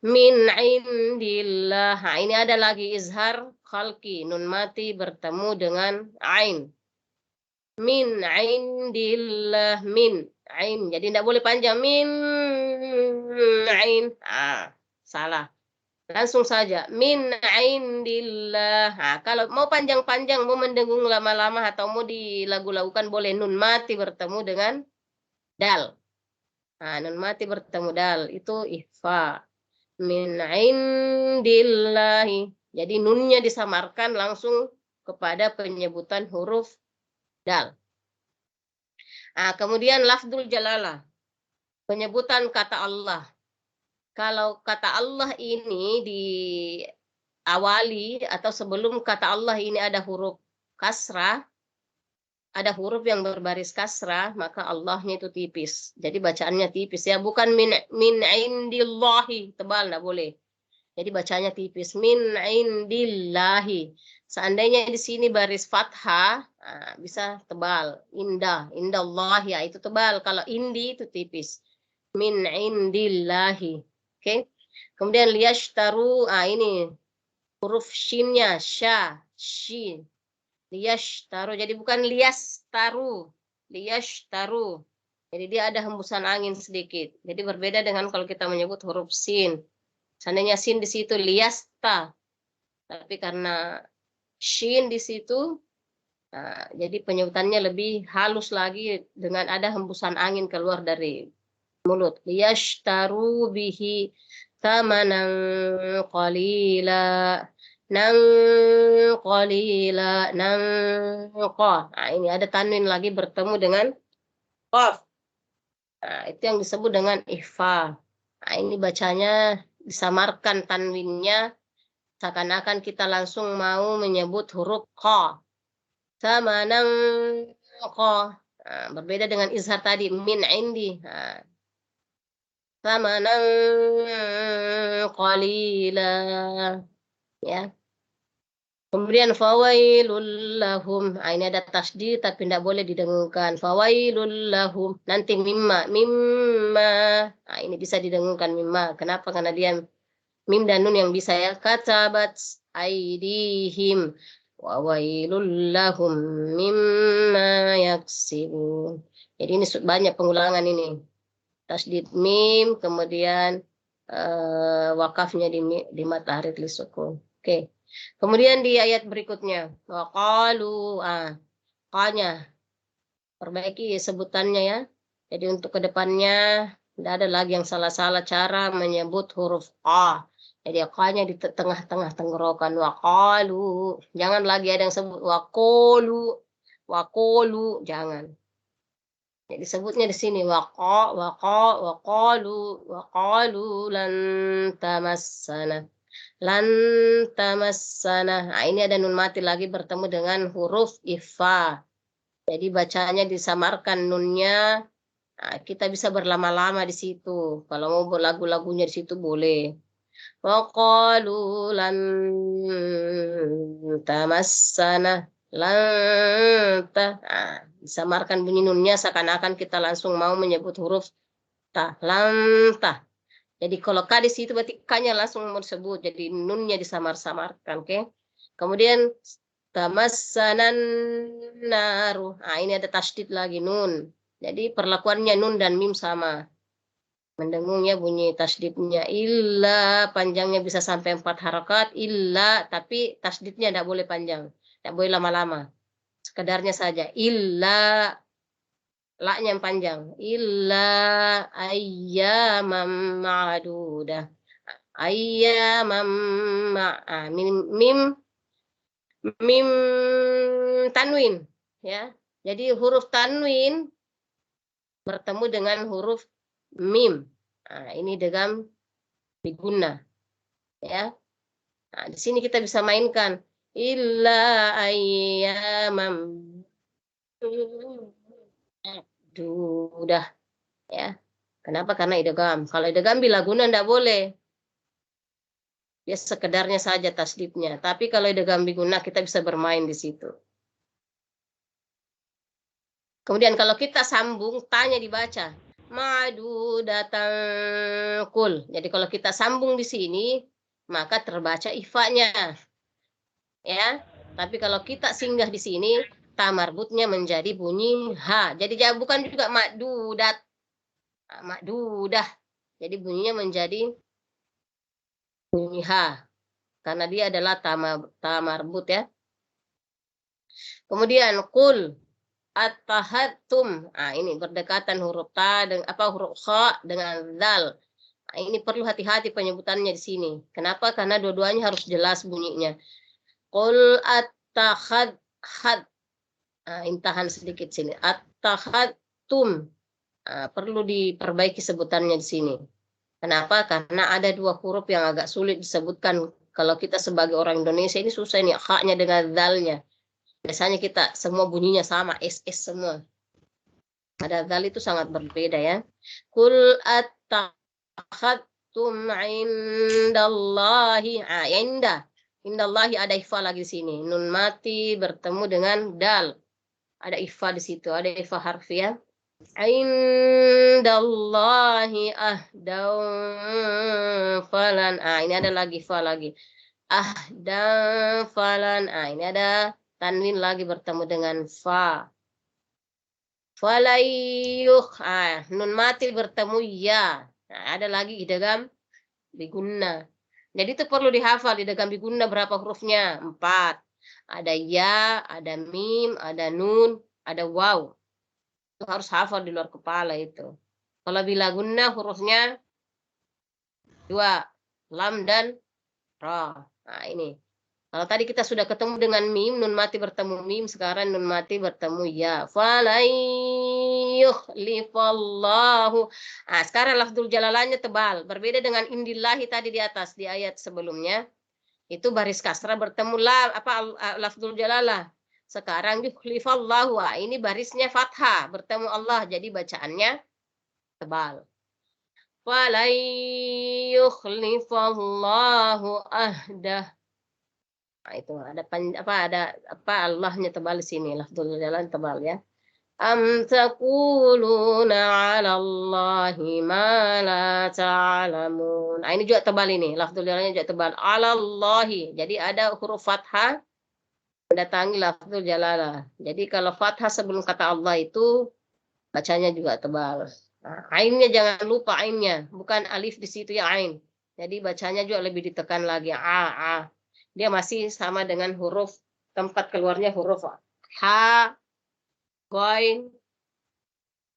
Min indillah. Ini ada lagi izhar khalqi, nun mati bertemu dengan ain. Min indillah, min ain. Jadi tidak boleh panjang. Min ain. Salah. Langsung saja. Min indillah. Kalau mau panjang-panjang, mau mendengung lama-lama atau mau dilagu-lagukan boleh nun mati bertemu dengan dal. Nun mati bertemu dal itu ikhfa. Min indillahi. Jadi nunnya disamarkan langsung kepada penyebutan huruf dal. Kemudian lafdzul jalalah. Penyebutan kata Allah. Kalau kata Allah ini diawali atau sebelum kata Allah ini ada huruf kasrah, ada huruf yang berbaris kasrah, maka Allahnya itu tipis. Jadi bacaannya tipis ya, bukan min indillahi, tebal enggak boleh. Jadi bacanya tipis, min indillahi. Seandainya di sini baris fathah, bisa tebal, indallahi, itu tebal. Kalau indi itu tipis. Min indillahi. Oke. Kemudian liyashtaru, ini huruf shinnya sya, shin. Liyashtaru. Jadi bukan liyastaru, liyashtaru. Jadi dia ada hembusan angin sedikit. Jadi berbeda dengan kalau kita menyebut huruf sin. Seandainya sin di situ liyasta. Tapi karena shin di situ, jadi penyebutannya lebih halus lagi dengan ada hembusan angin keluar dari mulut. Liyashtaru bihi thamanan qalila. Nang qalila, nang qaf. Ini ada tanwin lagi bertemu dengan qaf. Itu yang disebut dengan ikhfa. Ini bacanya disamarkan tanwinnya seakan-akan kita langsung mau menyebut huruf qa. Thamanan qa. Berbeda dengan izhar tadi min indi. Thamanan qalila. Ya. Kemudian fawailul lahum. Ini ada tasdid tapi tidak boleh didengungkan. Fawailul lahum. Nanti mimma. Ini bisa didengungkan mimma. Kenapa? Karena dia mim dan nun yang bisa ya. Katabat aidihim wa wailul lahum mimma yaksibun. Jadi ini banyak pengulangan ini. Tasdid mim, kemudian wakafnya di matahari lisukun. Oke. Kemudian di ayat berikutnya, waqalu, qa-nya perbaiki sebutannya ya. Jadi untuk kedepannya tidak ada lagi yang salah-salah cara menyebut huruf a. Jadi qa-nya di tengah-tengah tenggorokan, waqalu. Jangan lagi ada yang sebut waqulu, waqulu, jangan. Jadi sebutnya di sini waqalu lan tamassana. Lan tamassana. Nah, ini ada nun mati lagi bertemu dengan huruf ifa. Jadi bacanya disamarkan nunnya. Nah, kita bisa berlama-lama di situ. Kalau mau lagu-lagunya di situ boleh. Waqalu lan tamassana. Lanta, disamarkan bunyi nunnya seakan-akan kita langsung mau menyebut huruf ta, lanta. Jadi kalau ka di situ berarti ka-nya langsung mau disebut, jadi nunnya disamar-samarkan, oke? Kemudian tamassanan naru. Ini ada tasydid lagi nun. Jadi perlakuannya nun dan mim sama. Mendengungnya bunyi tasydidnya illa, panjangnya bisa sampai 4 harakat, illa, tapi tasydidnya tidak boleh panjang. Tidak boleh lama-lama. Sekedarnya saja. Illa. La-nya yang panjang. Illa ayyamam ma'dudah. Ayyamam mim tanwin. Ya. Jadi huruf tanwin bertemu dengan huruf mim. Ini dengan diguna. Ya. Nah, di sini kita bisa mainkan. Illa ayyamam udah ya. Kenapa? Karena idgham. Kalau idgham bila guna enggak boleh. Dia sekedarnya saja tasdidnya. Tapi kalau idgham biguna kita bisa bermain di situ. Kemudian kalau kita sambung tanya dibaca madu datang kul. Jadi kalau kita sambung di sini maka terbaca ifanya. Ya, tapi kalau kita singgah di sini tamarbutnya menjadi bunyi ha. Jadi bukan juga makdudat, makdudah. Jadi bunyinya menjadi bunyi ha karena dia adalah tamarbut ya. Kemudian kul at-tahattum. Ini berdekatan huruf ta dengan huruf kha dengan dal. Ini perlu hati-hati penyebutannya di sini. Kenapa? Karena dua-duanya harus jelas bunyinya. Qul at-takhad had. Intahan sedikit sini. At-takhadtum. Perlu diperbaiki sebutannya di sini. Kenapa? Karena ada dua huruf yang agak sulit disebutkan. Kalau kita sebagai orang Indonesia ini susah nih haknya dengan dalnya. Biasanya kita semua bunyinya sama, SS semua. Ada dal itu sangat berbeda ya. Qul at-takhadtum indallahi indah. Indallahi ada ifa lagi di sini. Nun mati bertemu dengan dal. Ada ifa di situ, ada ifa harfiah. Indallahi ahdan falan. Ini ada lagi ifa lagi. Ahdan falan. Ini ada tanwin lagi bertemu dengan fa. Falayuh. Nun mati bertemu ya. Ada lagi idgham biguna. Jadi itu perlu dihafal di idgham biguna berapa hurufnya? 4. Ada ya, ada mim, ada nun, ada waw. Itu harus hafal di luar kepala itu. Kalau bila gunna hurufnya 2, lam dan ra. Ini. Kalau tadi kita sudah ketemu dengan mim, nun mati bertemu mim, sekarang nun mati bertemu ya. Falayukhlifallahu. Sekarang lafdzul jalalannya tebal. Berbeda dengan indillahi tadi di atas, di ayat sebelumnya. Itu baris kasrah bertemu lafdzul jalalah. Sekarang yukhlifallahu. Ini barisnya fathah, bertemu Allah. Jadi bacaannya tebal. Falayukhlifallahu ahdah. Itu ada Allahnya tebal di sini, lafdzul jalalah tebal ya. Am taquluna 'ala Allahi ma la ta'lamun. Ini juga tebal ini, lafdzul jalalahnya juga tebal. 'Ala Allahi. Jadi ada huruf fathah mendatangi lafzul jalalah. Jadi kalau fathah sebelum kata Allah itu bacanya juga tebal. Nah, ainnya jangan lupa ainnya, bukan alif di situ ya ain. Jadi bacanya juga lebih ditekan lagi a. Dia masih sama dengan huruf tempat keluarnya huruf ha, ghain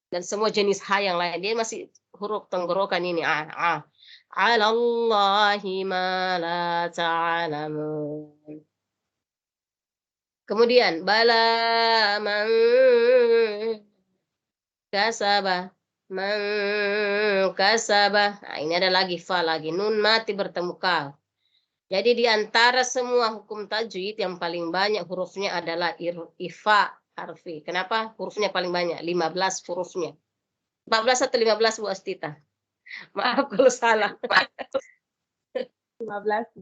dan semua jenis ha yang lain. Dia masih huruf tenggorokan ini a. 'Alallahi ma la ta'lamun. Kemudian bala man kasabah. Man kasabah. Nah, ini ada lagi fa lagi. Nun mati bertemu kaf. Jadi di antara semua hukum tajwid yang paling banyak hurufnya adalah ifa harfi. Kenapa? Hurufnya paling banyak, 15 hurufnya. 14 atau 15 Bu Astita? Maaf kalau salah. 15.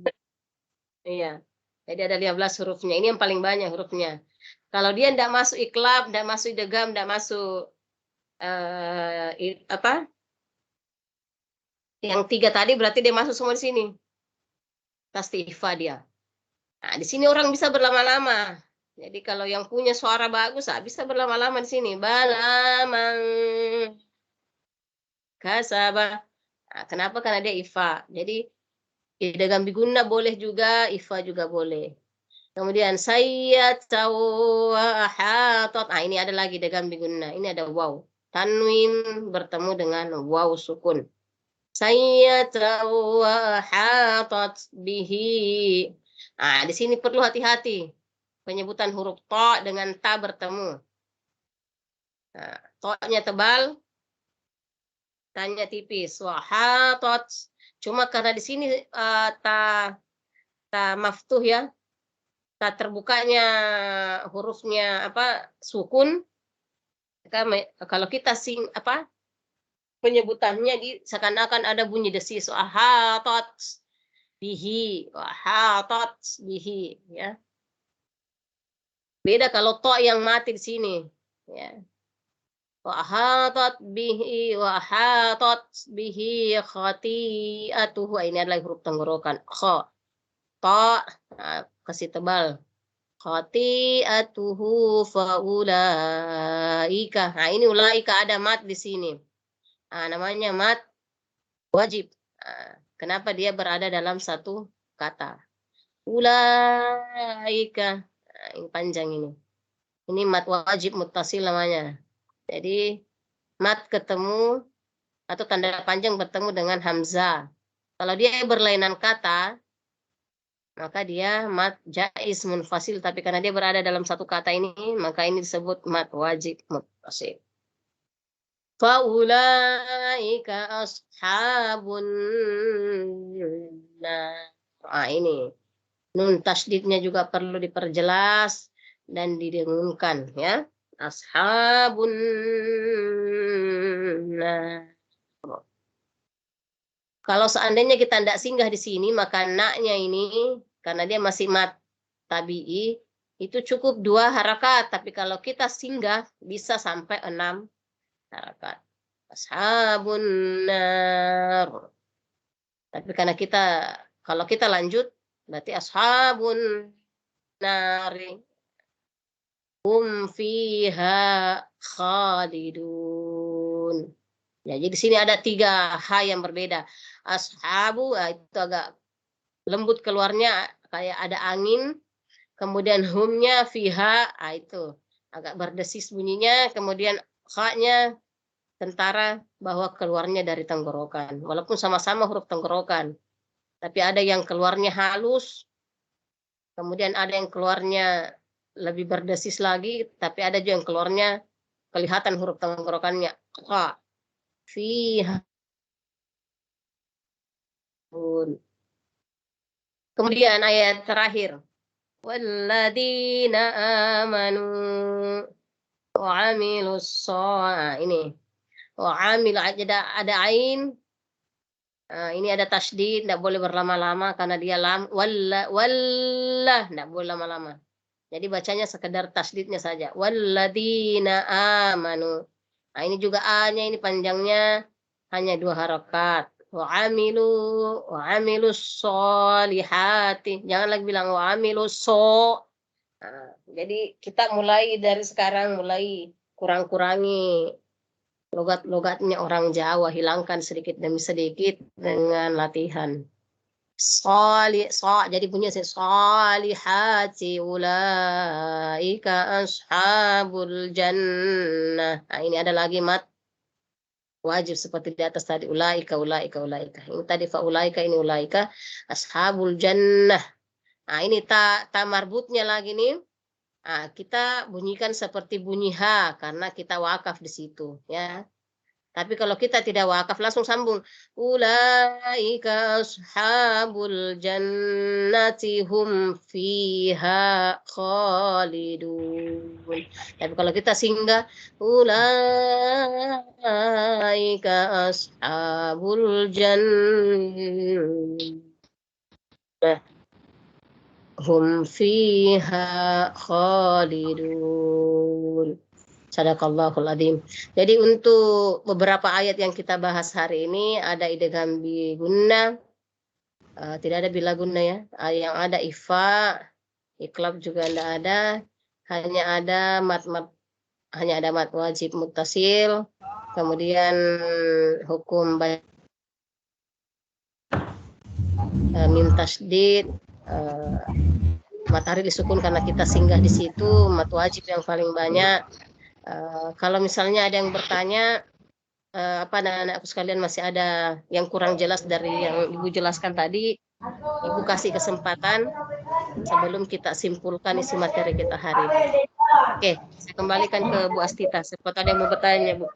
Iya. Jadi ada 15 hurufnya. Ini yang paling banyak hurufnya. Kalau dia tidak masuk iklab, tidak masuk idgham, tidak masuk apa? Yang 3 tadi berarti dia masuk semua di sini. Pasti ifa dia. Nah, di sini orang bisa berlama-lama. Jadi kalau yang punya suara bagus, bisa berlama-lama di sini. Balamang kasabah. Nah, kenapa? Karena dia ifa. Jadi idgham biguna boleh juga, ifa juga boleh. Kemudian sayyahatot. Nah, ini ada lagi idgham biguna. Ini ada waw. Tanwin bertemu dengan waw sukun. Sayyahatot bihi. Nah, di sini perlu hati-hati. Penyebutan huruf to dengan ta bertemu. Nah, to-nya tebal, ta-nya tipis. Wahatot. Cuma karena di sini ta maftuh ya. Ta terbukanya hurufnya apa? Sukun. Kalau kita penyebutannya di seakan-akan ada bunyi desis. Wahatot bihi. Wahatot bihi ya. Beda kalau to yang mati di sini ya. Wa ahatat bihi khati'atuhu. Ini adalah huruf tenggorokan. Kha. Ta kasih tebal. Khati'atuhu faulaika. Nah, ini ulaika ada mat di sini. Nah, namanya mat wajib. Nah, kenapa dia berada dalam satu kata? Ulaika. Nah, ini panjang ini. Ini mat wajib muttasil namanya. Jadi mat ketemu atau tanda panjang bertemu dengan hamzah. Kalau dia berlainan kata, maka dia mat jaiz munfasil. Tapi karena dia berada dalam satu kata ini, maka ini disebut mat wajib muttasil. Faulaika ashabun nar. Nah, ini nun tasdidnya juga perlu diperjelas dan didengungkan ya. Ashabun nar. Kalau seandainya kita tidak singgah di sini, maka naknya ini karena dia masih mat tabi'i itu cukup 2 harakat. Tapi kalau kita singgah bisa sampai 6 harakat. Ashabun nar. Tapi karena kalau kita lanjut berarti ashabun nari hum fiha khalidun. Ya, jadi di sini ada 3 ha yang berbeda. Ashabu itu agak lembut keluarnya kayak ada angin. Kemudian humnya fiha itu agak berdesis bunyinya. Kemudian ha-nya tentara bahwa keluarnya dari tenggorokan. Walaupun sama-sama huruf tenggorokan. Tapi ada yang keluarnya halus. Kemudian ada yang keluarnya lebih berdesis lagi. Tapi ada juga yang keluarnya kelihatan huruf tenggorokannya. Ha. Fiha. Kemudian ayat terakhir. Walladzina amanu wa 'amilus shalihat. Ini. Wa 'amil ada ain. Ini ada tasydid, tidak boleh berlama-lama karena dia lam wallah tidak boleh lama-lama. Jadi bacanya sekedar tasydidnya saja. Walladzina amanu. Nah, ini juga a-nya ini panjangnya hanya 2 harakat. Wa 'amilus sholihati. Jangan lagi bilang wa 'amilus so. Nah, jadi kita mulai dari sekarang mulai kurang-kurangi logat-logatnya orang Jawa, hilangkan sedikit demi sedikit dengan latihan. Jadi punya salihati ulaika ashabul jannah. Nah, ini ada lagi mat wajib seperti di atas tadi, ulaika. Ini tadi faulaika, ini ulaika ashabul jannah. Nah, ini ta marbutnya lagi nih. Nah, kita bunyikan seperti bunyi ha karena kita wakaf di situ ya. Tapi kalau kita tidak wakaf langsung sambung. Ulaika ashabul jannati hum fiha khalidun. Tapi kalau kita singgah, ulaika ashabul jannah hum fiha khalidun. Sadaqallahul adzim. Jadi untuk beberapa ayat yang kita bahas hari ini ada idgham bi gunna, tidak ada bila gunna ya. Yang ada ifa, iqlab juga tidak ada. Hanya ada mat wajib muttasil. Kemudian hukum mim tasdid, matahari disukun karena kita singgah di situ, mat wajib yang paling banyak. Kalau misalnya ada yang bertanya, apa anak-anakku sekalian masih ada yang kurang jelas dari yang Ibu jelaskan tadi, Ibu kasih kesempatan sebelum kita simpulkan isi materi kita hari ini. Oke, saya kembalikan ke Bu Astita. Siapa ada yang mau bertanya, Bu?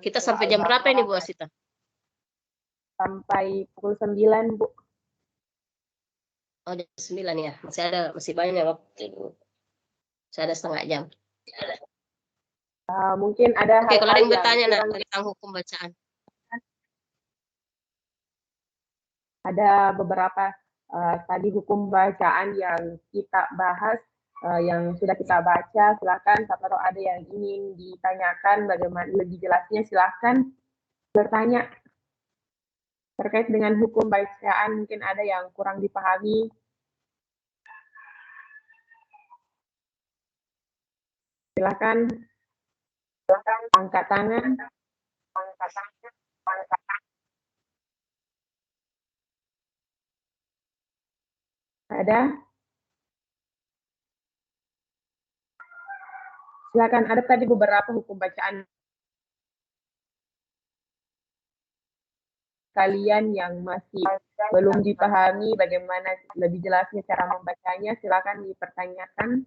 Kita sampai jam berapa ini Bu Astita? Sampai pukul 9, Bu. Oh, jam 9 ya. Masih banyak waktu. Saya ada setengah jam. Mungkin ada Oke, kalau ada yang hal-hal bertanya kurang tentang hukum bacaan. ada beberapa tadi hukum bacaan yang kita bahas, yang sudah kita baca. Silakan kalau ada yang ingin ditanyakan bagaimana lebih jelasnya, silakan bertanya terkait dengan hukum bacaan. Mungkin ada yang kurang dipahami. Silakan angkat tangan. Ada? Silakan. Ada tadi beberapa hukum bacaan kalian yang masih belum dipahami bagaimana lebih jelasnya cara membacanya. Silakan dipertanyakan.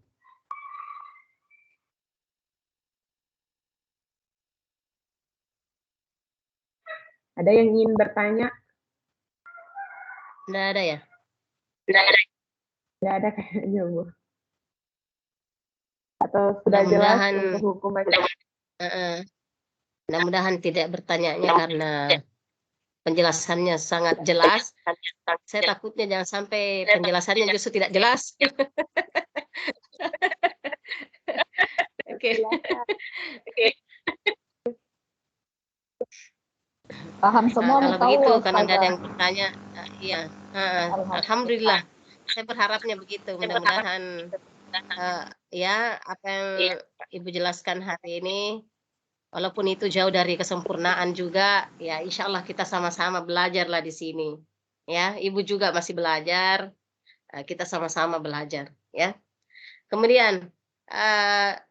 Ada yang ingin bertanya? Nggak ada ya? Tidak ada kayaknya, Bu. Atau sudah jelas untuk hukum bacaan? Mudah-mudahan tidak bertanyanya karena penjelasannya sangat jelas. Saya takutnya jangan sampai penjelasannya justru tidak jelas. Oke. Paham semua. Kalau begitu, karena nggak ada yang bertanya, iya. Alhamdulillah. Saya berharapnya begitu. Mudah-mudahan ya apa yang Ibu jelaskan hari ini, walaupun itu jauh dari kesempurnaan juga, ya insya Allah kita sama-sama belajarlah di sini. Ya, Ibu juga masih belajar, kita sama-sama belajar. Ya. Kemudian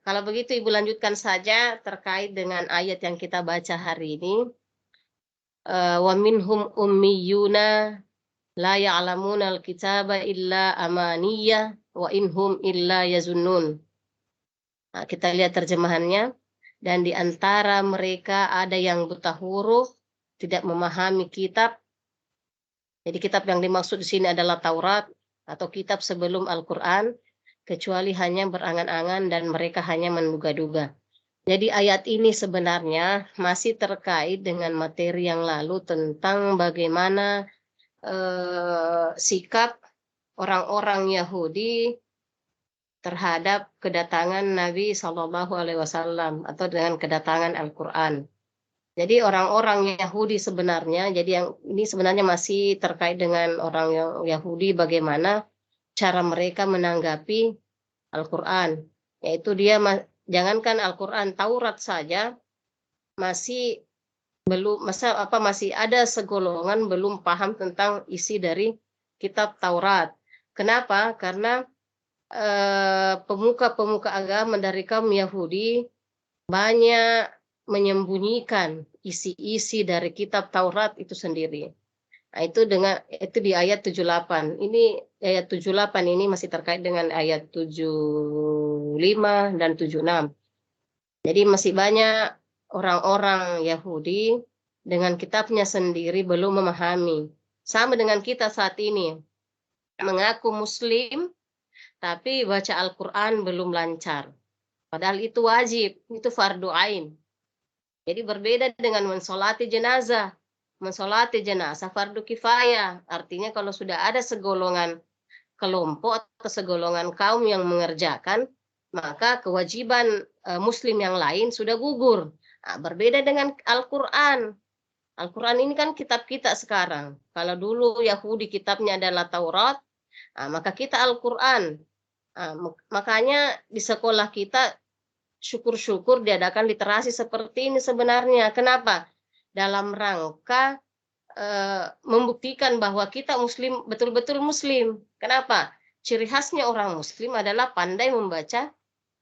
kalau begitu Ibu lanjutkan saja terkait dengan ayat yang kita baca hari ini. Wa minhum ummiyuna la ya'lamuna al-kitaba illa amaniyya wa inhum illa yazunnun. Nah, kita lihat terjemahannya. Dan di antara mereka ada yang buta huruf, tidak memahami kitab. Jadi kitab yang dimaksud di sini adalah Taurat atau kitab sebelum Al-Quran, kecuali hanya berangan-angan dan mereka hanya menduga-duga. Jadi ayat ini sebenarnya masih terkait dengan materi yang lalu tentang bagaimana sikap orang-orang Yahudi terhadap kedatangan Nabi SAW atau dengan kedatangan Al-Quran. Jadi orang-orang Yahudi sebenarnya, jadi yang ini sebenarnya masih terkait dengan orang yang Yahudi, bagaimana cara mereka menanggapi Al-Quran. Yaitu dia, jangankan Al-Quran, Taurat saja masih belum, masih ada segolongan belum paham tentang isi dari kitab Taurat. Kenapa? Karena pemuka-pemuka agama dari kaum Yahudi banyak menyembunyikan isi-isi dari kitab Taurat itu sendiri. Nah, itu di ayat 78. Ini ayat 78 ini masih terkait dengan ayat 75 dan 76. Jadi masih banyak orang-orang Yahudi dengan kitabnya sendiri belum memahami. Sama dengan kita saat ini, mengaku Muslim, tapi baca Al-Quran belum lancar. Padahal itu wajib, itu fardu ain. Jadi berbeda dengan mensolati jenazah. Mensolati jenazah fardu kifayah. Artinya kalau sudah ada segolongan kelompok atau segolongan kaum yang mengerjakan, maka kewajiban Muslim yang lain sudah gugur. Nah, berbeda dengan Al-Quran. Al-Quran ini kan kitab kita sekarang. Kalau dulu Yahudi kitabnya adalah Taurat, maka kita Al-Quran. Makanya di sekolah kita syukur-syukur diadakan literasi seperti ini sebenarnya. Kenapa? Dalam rangka membuktikan bahwa kita Muslim, betul-betul Muslim. Kenapa? Ciri khasnya orang Muslim adalah pandai membaca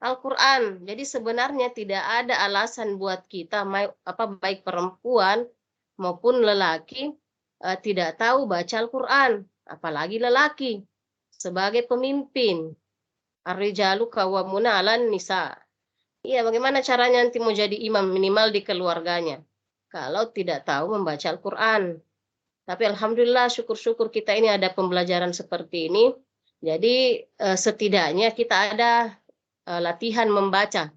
Al-Quran. Jadi sebenarnya tidak ada alasan buat kita, baik perempuan maupun lelaki, tidak tahu baca Al-Quran. Apalagi lelaki sebagai pemimpin. Ar-rijalu qawwamuna 'alan nisa. Iya, bagaimana caranya nanti mau jadi imam minimal di keluarganya kalau tidak tahu membaca Al-Quran. Tapi alhamdulillah, syukur-syukur kita ini ada pembelajaran seperti ini. Jadi setidaknya kita ada latihan membaca.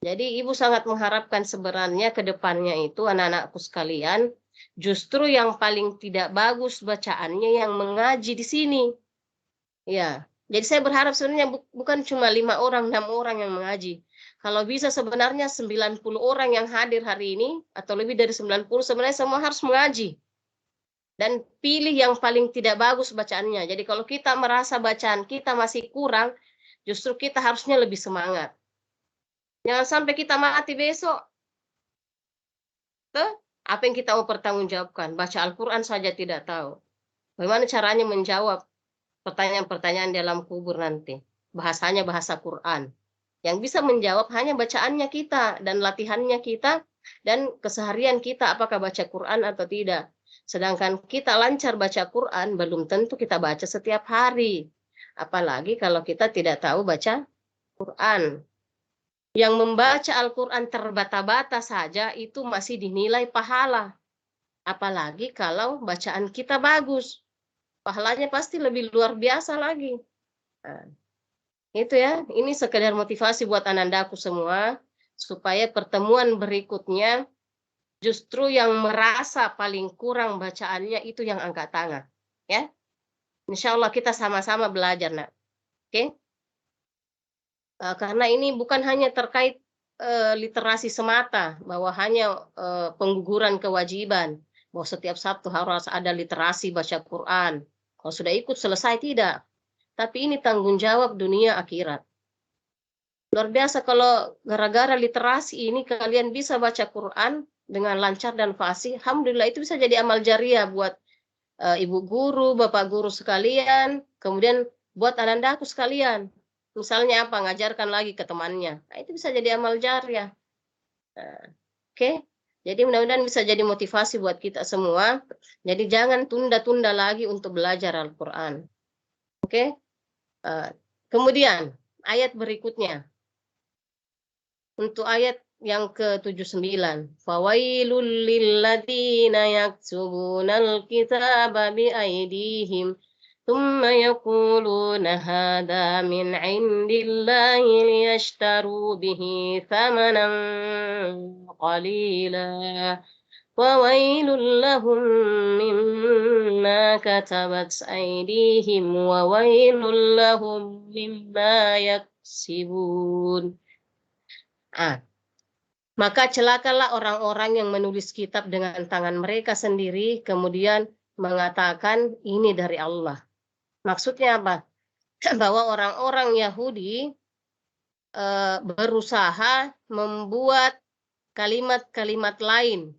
Jadi ibu sangat mengharapkan sebenarnya ke depannya itu anak-anakku sekalian, justru yang paling tidak bagus bacaannya yang mengaji di sini. Ya, jadi saya berharap sebenarnya bukan cuma 5 orang, 6 orang yang mengaji. Kalau bisa sebenarnya 90 orang yang hadir hari ini, atau lebih dari 90, sebenarnya semua harus mengaji. Dan pilih yang paling tidak bagus bacaannya. Jadi kalau kita merasa bacaan kita masih kurang, justru kita harusnya lebih semangat. Jangan sampai kita mati besok. Apa yang kita mau pertanggungjawabkan? Baca Al-Quran saja tidak tahu. Bagaimana caranya menjawab pertanyaan-pertanyaan dalam kubur nanti? Bahasanya bahasa Quran. Yang bisa menjawab hanya bacaannya kita dan latihannya kita dan keseharian kita apakah baca Quran atau tidak. Sedangkan kita lancar baca Quran belum tentu kita baca setiap hari. Apalagi kalau kita tidak tahu baca Quran. Yang membaca Al-Quran terbata-bata saja itu masih dinilai pahala. Apalagi kalau bacaan kita bagus. Pahalanya pasti lebih luar biasa lagi. Nah, itu ya, ini sekedar motivasi buat anandaku semua, supaya pertemuan berikutnya justru yang merasa paling kurang bacaannya itu yang angkat tangan. Ya, insya Allah kita sama-sama belajar, nak. Oke? Karena ini bukan hanya terkait literasi semata, bahwa hanya pengguguran kewajiban, bahwa setiap Sabtu harus ada literasi baca Quran. Kalau sudah ikut selesai, tidak. Tapi ini tanggung jawab dunia akhirat. Luar biasa kalau gara-gara literasi ini kalian bisa baca Quran dengan lancar dan fasih. Alhamdulillah itu bisa jadi amal jariah buat ibu guru, bapak guru sekalian. Kemudian buat anandaku sekalian. Misalnya apa? Ngajarkan lagi ke temannya. Nah, itu bisa jadi amal jariah. Nah, oke. Jadi mudah-mudahan bisa jadi motivasi buat kita semua. Jadi jangan tunda-tunda lagi untuk belajar Al-Quran. Oke. Kemudian ayat berikutnya. Untuk ayat yang ke-79. Fawailul lilladzina yaktubunal kitaba biaydihim thumma yaquluna hadha min indillahi liyashtaru bihi thamanan qalila. وويل لهم مما كتبت أيديهم وويل لهم مما يكسبون. Maka celakalah orang-orang yang menulis kitab dengan tangan mereka sendiri, kemudian mengatakan ini dari Allah. Maksudnya apa? Bahwa orang-orang Yahudi berusaha membuat kalimat-kalimat lain,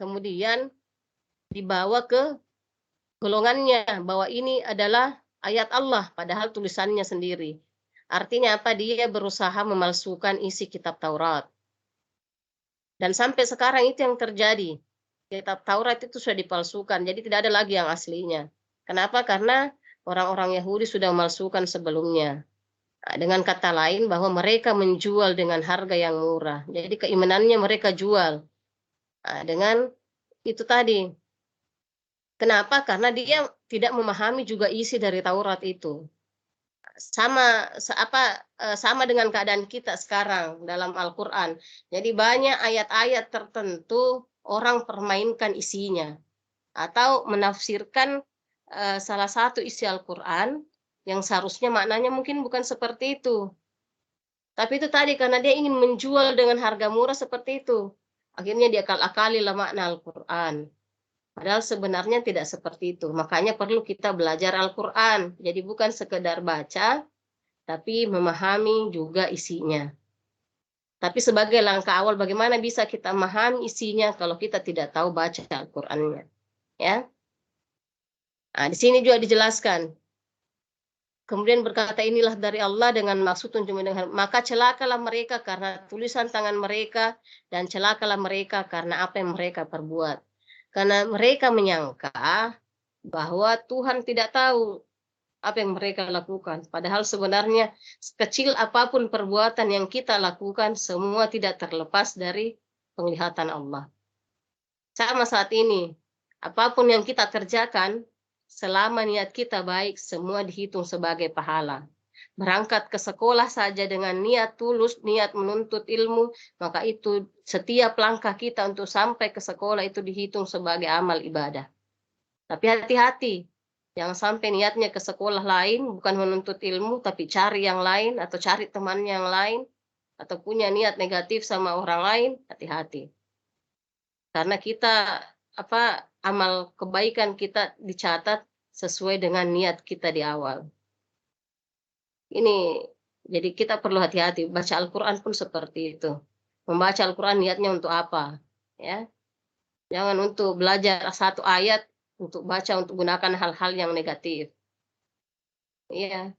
kemudian dibawa ke golongannya bahwa ini adalah ayat Allah, padahal tulisannya sendiri. Artinya apa? Dia berusaha memalsukan isi kitab Taurat. Dan sampai sekarang itu yang terjadi. Kitab Taurat itu sudah dipalsukan, jadi tidak ada lagi yang aslinya. Kenapa? Karena orang-orang Yahudi sudah memalsukan sebelumnya. Nah, dengan kata lain bahwa mereka menjual dengan harga yang murah. Jadi keimanannya mereka jual. Nah, dengan itu tadi. Kenapa? Karena dia tidak memahami juga isi dari Taurat itu. Sama dengan keadaan kita sekarang dalam Al-Quran. Jadi banyak ayat-ayat tertentu orang permainkan isinya atau menafsirkan salah satu isi Al-Quran yang seharusnya maknanya mungkin bukan seperti itu. Tapi itu tadi karena dia ingin menjual dengan harga murah seperti itu. Akhirnya dia akal-akalilah makna Al-Quran. Padahal sebenarnya tidak seperti itu. Makanya perlu kita belajar Al-Quran. Jadi bukan sekedar baca, tapi memahami juga isinya. Tapi sebagai langkah awal, bagaimana bisa kita memahami isinya kalau kita tidak tahu baca Al-Qurannya? Ya. Nah, di sini juga dijelaskan. Kemudian berkata inilah dari Allah dengan maksud dengan maka celakalah mereka karena tulisan tangan mereka dan celakalah mereka karena apa yang mereka perbuat. Karena mereka menyangka bahwa Tuhan tidak tahu apa yang mereka lakukan. Padahal sebenarnya kecil apapun perbuatan yang kita lakukan, semua tidak terlepas dari penglihatan Allah. Sama saat ini, apapun yang kita kerjakan, selama niat kita baik, semua dihitung sebagai pahala. Berangkat ke sekolah saja dengan niat tulus, niat menuntut ilmu, maka itu setiap langkah kita untuk sampai ke sekolah itu dihitung sebagai amal ibadah. Tapi hati-hati, jangan sampai niatnya ke sekolah lain, bukan menuntut ilmu, tapi cari yang lain, atau cari teman yang lain, atau punya niat negatif sama orang lain, hati-hati. Karena kita, amal kebaikan kita dicatat sesuai dengan niat kita di awal. Ini, jadi kita perlu hati-hati. Baca Al-Quran pun seperti itu. Membaca Al-Quran niatnya untuk apa? Ya, jangan untuk belajar satu ayat, untuk baca, untuk gunakan hal-hal yang negatif. Iya.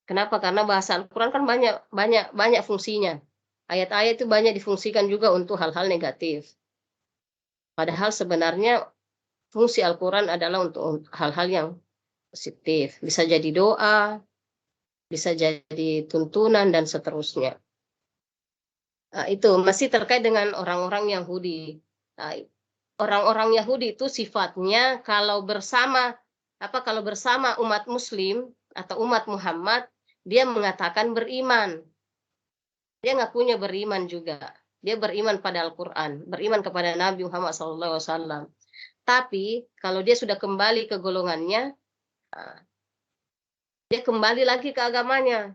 Kenapa? Karena bahasa Al-Quran kan banyak fungsinya. Ayat-ayat itu banyak difungsikan juga untuk hal-hal negatif. Padahal sebenarnya fungsi Al-Quran adalah untuk hal-hal yang positif. Bisa jadi doa, bisa jadi tuntunan, dan seterusnya. Itu masih terkait dengan orang-orang Yahudi. Orang-orang Yahudi itu sifatnya kalau bersama umat Muslim atau umat Muhammad, dia mengatakan beriman. Dia ngakunya beriman juga. Dia beriman pada Al-Quran, beriman kepada Nabi Muhammad SAW. Tapi kalau dia sudah kembali ke golongannya, dia kembali lagi ke agamanya.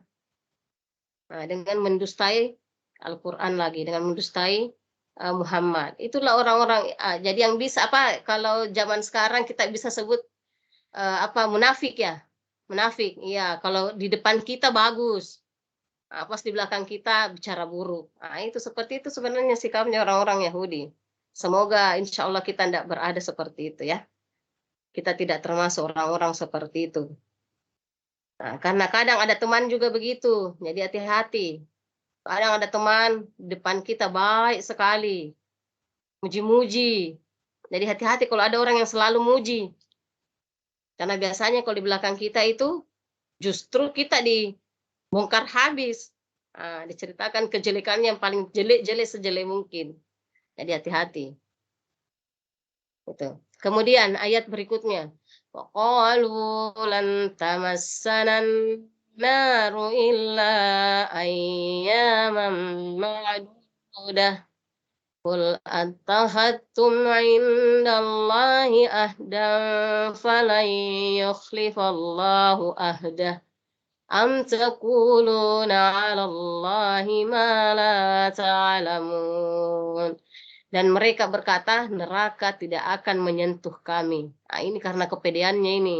Dengan mendustai Al-Quran lagi, dengan mendustai Muhammad. Itulah orang-orang. Jadi yang bisa kalau zaman sekarang kita bisa sebut munafik ya. Munafik. Iya, kalau di depan kita bagus. Pas di belakang kita bicara buruk. Itu seperti itu sebenarnya sikapnya orang-orang Yahudi. Semoga insya Allah kita tidak berada seperti itu ya. Kita tidak termasuk orang-orang seperti itu. Karena kadang ada teman juga begitu. Jadi hati-hati. Kadang ada teman depan kita baik sekali. Muji-muji. Jadi hati-hati kalau ada orang yang selalu muji. Karena biasanya kalau di belakang kita itu justru kita dibongkar habis. Diceritakan kejelekannya yang paling jelek-jelek sejelek mungkin. Jadi hati-hati. Itu. Kemudian ayat berikutnya. وَقَالُوا لَن تَمَسَّنَا النَّارُ إِلَّا أَيَّامًا مَّعْدُودَةً قُلْ أَتَّخَذْتُمْ عِندَ اللَّهِ عَهْدًا فَلَن يُخْلِفَ اللَّهُ عَهْدَهُ Am taquluna 'ala Allahi ma la ta'lamun. Dan mereka berkata, neraka tidak akan menyentuh kami. Nah, ini karena kepedeannya ini.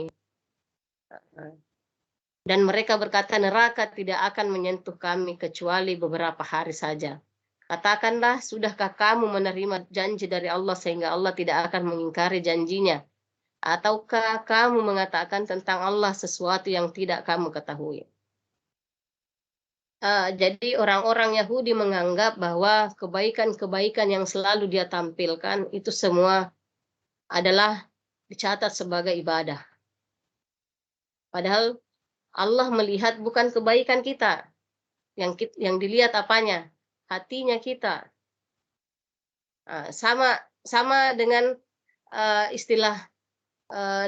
Dan mereka berkata, neraka tidak akan menyentuh kami kecuali beberapa hari saja. Katakanlah, sudahkah kamu menerima janji dari Allah sehingga Allah tidak akan mengingkari janjinya? Ataukah kamu mengatakan tentang Allah sesuatu yang tidak kamu ketahui? Jadi orang-orang Yahudi menganggap bahwa kebaikan-kebaikan yang selalu dia tampilkan itu semua adalah dicatat sebagai ibadah. Padahal Allah melihat bukan kebaikan kita, yang dilihat apanya? Hatinya kita. Sama dengan istilah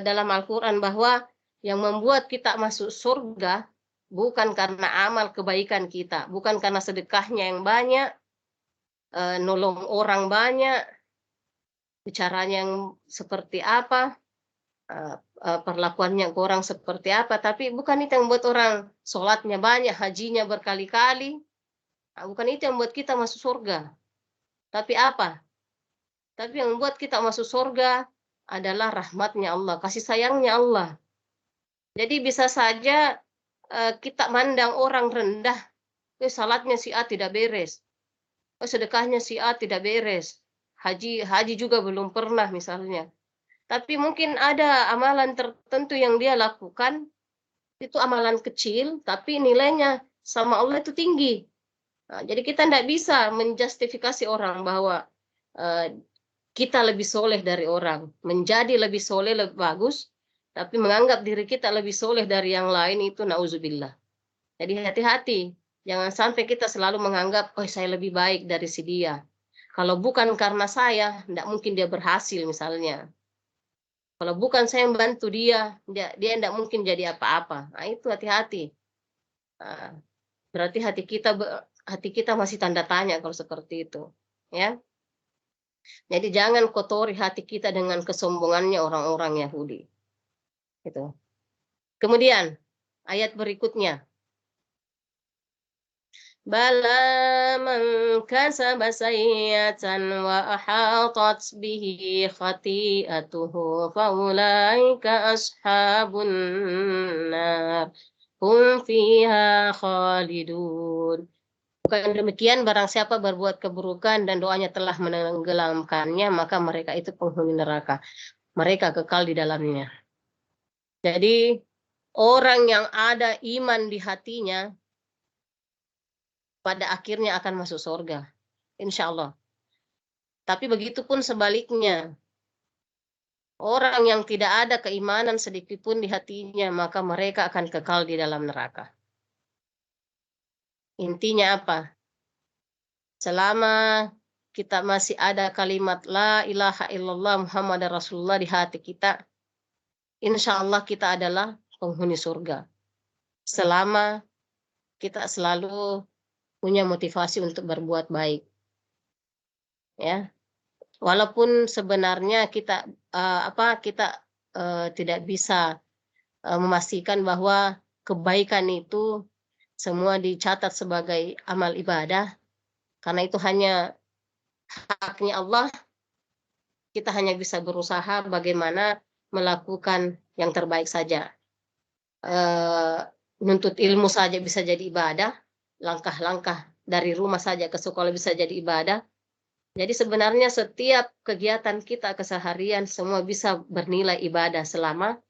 dalam Al-Quran bahwa yang membuat kita masuk surga bukan karena amal kebaikan kita, bukan karena sedekahnya yang banyak, nolong orang banyak, bicaranya yang seperti apa, perlakuannya ke orang seperti apa, tapi bukan itu yang membuat orang sholatnya banyak, hajinya berkali-kali, bukan itu yang membuat kita masuk surga. Tapi apa? Tapi yang membuat kita masuk surga adalah rahmatnya Allah, kasih sayangnya Allah. Jadi bisa saja kita mandang orang rendah, salatnya si A tidak beres, sedekahnya si A tidak beres, haji juga belum pernah misalnya. Tapi mungkin ada amalan tertentu yang dia lakukan, itu amalan kecil, tapi nilainya sama Allah itu tinggi. Nah, jadi kita tidak bisa menjustifikasi orang bahwa kita lebih soleh dari orang, menjadi lebih soleh lebih bagus, tapi menganggap diri kita lebih soleh dari yang lain itu nauzubillah. Jadi hati-hati, jangan sampai kita selalu menganggap, oh saya lebih baik dari si dia. Kalau bukan karena saya, tidak mungkin dia berhasil misalnya. Kalau bukan saya yang bantu dia tidak mungkin jadi apa-apa. Nah, itu hati-hati. Nah, berarti hati kita masih tanda tanya kalau seperti itu, ya. Jadi jangan kotori hati kita dengan kesombongannya orang-orang Yahudi. Gitu. Kemudian ayat berikutnya. Bala man kasaba sayyi'atan wa ahatat bihi khati'atuhu faulaika ashabun nar hum fiha khalidun. Bukan demikian, barang siapa berbuat keburukan dan doanya telah menenggelamkannya, maka mereka itu penghuni neraka. Mereka kekal di dalamnya. Jadi orang yang ada iman di hatinya pada akhirnya akan masuk surga, insya Allah. Tapi begitu pun sebaliknya, orang yang tidak ada keimanan sedikit pun di hatinya, maka mereka akan kekal di dalam neraka. Intinya apa? Selama kita masih ada kalimat la ilaha illallah Muhammad Rasulullah di hati kita, insya Allah kita adalah penghuni surga. Selama kita selalu punya motivasi untuk berbuat baik, ya. Walaupun sebenarnya kita tidak bisa memastikan bahwa kebaikan itu semua dicatat sebagai amal ibadah, karena itu hanya haknya Allah. Kita hanya bisa berusaha bagaimana melakukan yang terbaik saja. Menuntut ilmu saja bisa jadi ibadah, langkah-langkah dari rumah saja ke sekolah bisa jadi ibadah. Jadi sebenarnya setiap kegiatan kita keseharian semua bisa bernilai ibadah selama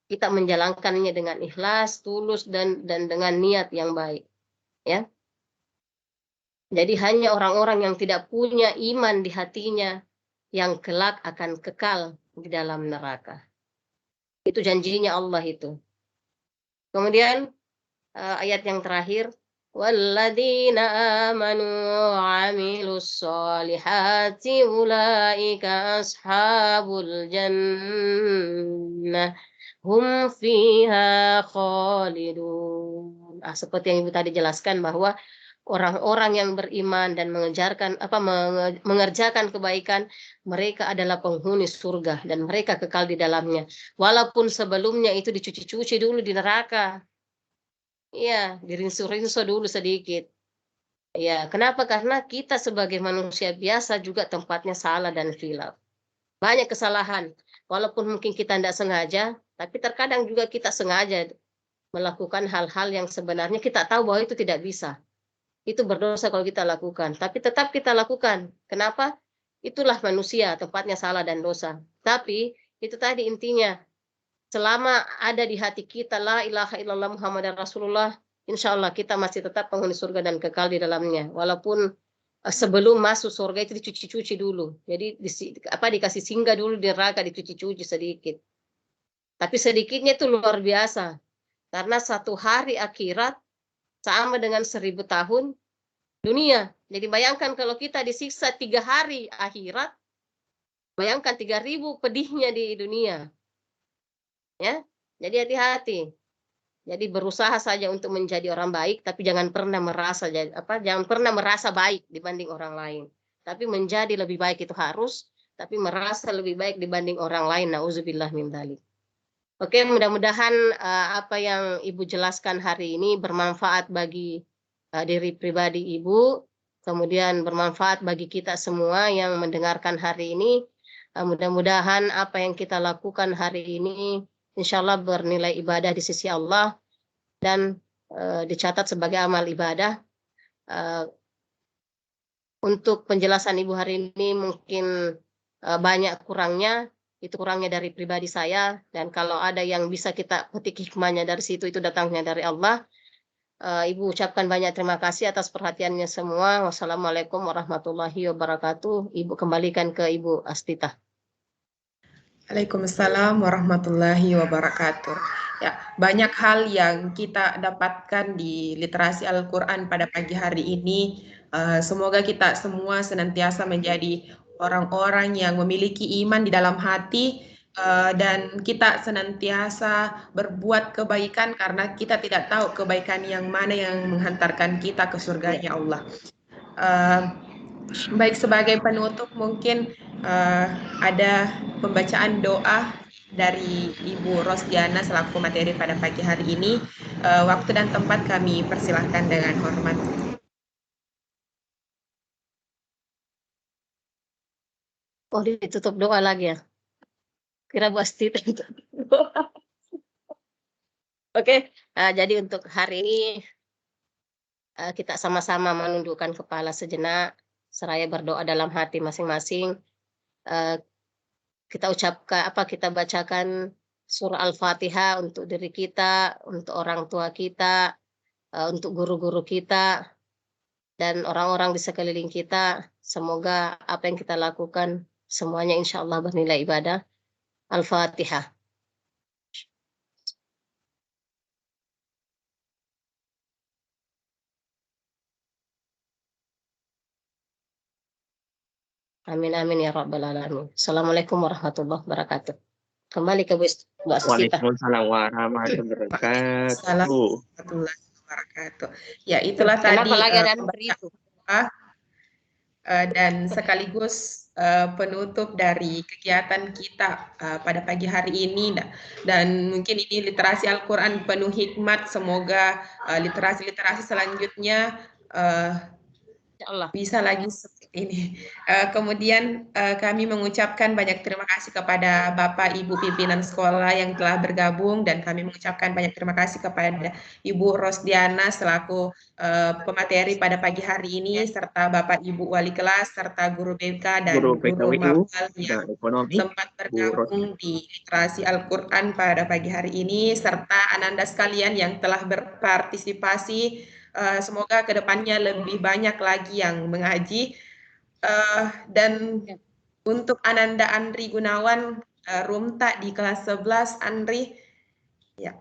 kita menjalankannya dengan ikhlas, tulus dan dengan niat yang baik, ya. Jadi hanya orang-orang yang tidak punya iman di hatinya yang kelak akan kekal di dalam neraka. Itu janjinya Allah itu. Kemudian ayat yang terakhir, walladzina amanu wa 'amilus sholihati ulaika ashabul jannah hum fiha khalidun. Seperti yang Ibu tadi jelaskan bahwa orang-orang yang beriman dan mengerjakan kebaikan, mereka adalah penghuni surga dan mereka kekal di dalamnya. Walaupun sebelumnya itu dicuci-cuci dulu di neraka. Iya, dirinsu-rinsu dulu sedikit. Ya, kenapa? Karena kita sebagai manusia biasa juga tempatnya salah dan khilaf. Banyak kesalahan. Walaupun mungkin kita tidak sengaja, tapi terkadang juga kita sengaja melakukan hal-hal yang sebenarnya kita tahu bahwa itu tidak bisa. Itu berdosa kalau kita lakukan. Tapi tetap kita lakukan. Kenapa? Itulah manusia, tempatnya salah dan dosa. Tapi itu tadi intinya. Selama ada di hati kita, la ilaha illallah Muhammadar Rasulullah, insya Allah kita masih tetap penghuni surga dan kekal di dalamnya. Walaupun sebelum masuk surga itu dicuci-cuci dulu. Jadi dikasih singgah dulu di neraka, dicuci-cuci sedikit. Tapi sedikitnya itu luar biasa. Karena satu hari akhirat sama dengan 1000 tahun dunia. Jadi bayangkan kalau kita disiksa 3 hari akhirat, bayangkan 3000 pedihnya di dunia. Ya, jadi hati-hati. Jadi berusaha saja untuk menjadi orang baik, tapi jangan pernah merasa baik dibanding orang lain. Tapi menjadi lebih baik itu harus, tapi merasa lebih baik dibanding orang lain. Nauzubillah min dzalik. Oke, mudah-mudahan apa yang Ibu jelaskan hari ini bermanfaat bagi diri pribadi Ibu, kemudian bermanfaat bagi kita semua yang mendengarkan hari ini. Mudah-mudahan apa yang kita lakukan hari ini insya Allah bernilai ibadah di sisi Allah dan dicatat sebagai amal ibadah. Untuk penjelasan Ibu hari ini mungkin banyak kurangnya. Itu kurangnya dari pribadi saya, dan kalau ada yang bisa kita petik hikmahnya dari situ, itu datangnya dari Allah. Ibu ucapkan banyak terima kasih atas perhatiannya semua. Wassalamualaikum warahmatullahi wabarakatuh. Ibu kembalikan ke Ibu Astita. Waalaikumsalam warahmatullahi wabarakatuh. Ya, banyak hal yang kita dapatkan di literasi Al-Quran pada pagi hari ini. Semoga kita semua senantiasa menjadi orang-orang yang memiliki iman di dalam hati, dan kita senantiasa berbuat kebaikan karena kita tidak tahu kebaikan yang mana yang menghantarkan kita ke surganya Allah. Baik, sebagai penutup mungkin ada pembacaan doa dari Ibu Rosdiana selaku materi pada pagi hari ini. Waktu dan tempat kami persilahkan dengan hormat. Oh, ditutup doa lagi ya? Kira Bu Astita itu doa. Oke, jadi untuk hari ini kita sama-sama menundukkan kepala sejenak, seraya berdoa dalam hati masing-masing. Kita bacakan surah Al-Fatihah untuk diri kita, untuk orang tua kita, untuk guru-guru kita, dan orang-orang di sekeliling kita. Semoga apa yang kita lakukan semuanya insya Allah bernilai ibadah. Al-Fatihah. Amin amin ya rabbal alamin. Assalamualaikum warahmatullahi wabarakatuh. Kembali ke Bu Astita. Waalaikumsalam warahmatullahi wabarakatuh. Warahmatullahi wabarakatuh. Ya, itulah tadi lagi ada itu? Dan sekaligus penutup dari kegiatan kita pada pagi hari ini, dan mungkin ini literasi Al-Quran penuh hikmat. Semoga literasi-literasi selanjutnya bisa lagi seperti ini. Kemudian kami mengucapkan banyak terima kasih kepada Bapak Ibu pimpinan sekolah yang telah bergabung, dan kami mengucapkan banyak terima kasih kepada Ibu Rosdiana selaku pemateri pada pagi hari ini, serta Bapak Ibu wali kelas, serta guru BK dan guru mapel yang sempat bergabung di literasi Al-Quran pada pagi hari ini, serta Ananda sekalian yang telah berpartisipasi. Semoga kedepannya lebih banyak lagi yang mengaji. Dan untuk Ananda Andri Gunawan, Rumta di kelas 11, Andri. Ya.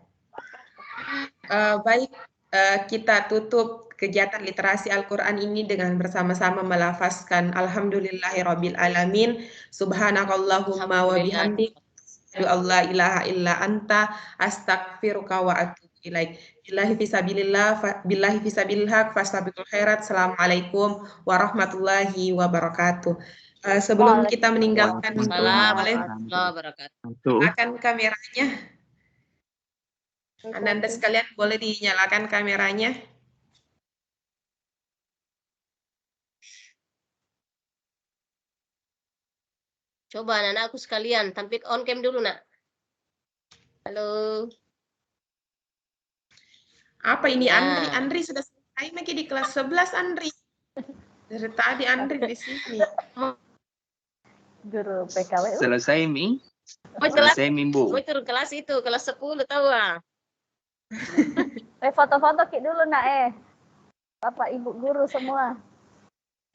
Baik, kita tutup kegiatan literasi Al-Quran ini dengan bersama-sama melafazkan Alhamdulillahirabbil alamin, subhanakallahumma wa bihamdik, asyhadu an la ilaha illa anta, astaghfiruka wa atubu ilaik. Billahi fisabilillah, fastabiqul khairat. Assalamualaikum warahmatullahi wabarakatuh. Sebelum kita meninggalkan, boleh silakan kameranya. Anda sekalian boleh dinyalakan kameranya. Coba anak-anakku sekalian, tampil on cam dulu, nak. Halo. Apa ini Ya. Andri? Andri sudah selesai lagi di kelas 11, Andri. Dari tadi Andri di sini. Guru PKW. Selesai Mi. Oh, kelas, Selesai Minggu. oh, turun kelas itu, kelas 10 tahu ah. Foto-foto Ki dulu nak Bapak Ibu guru semua.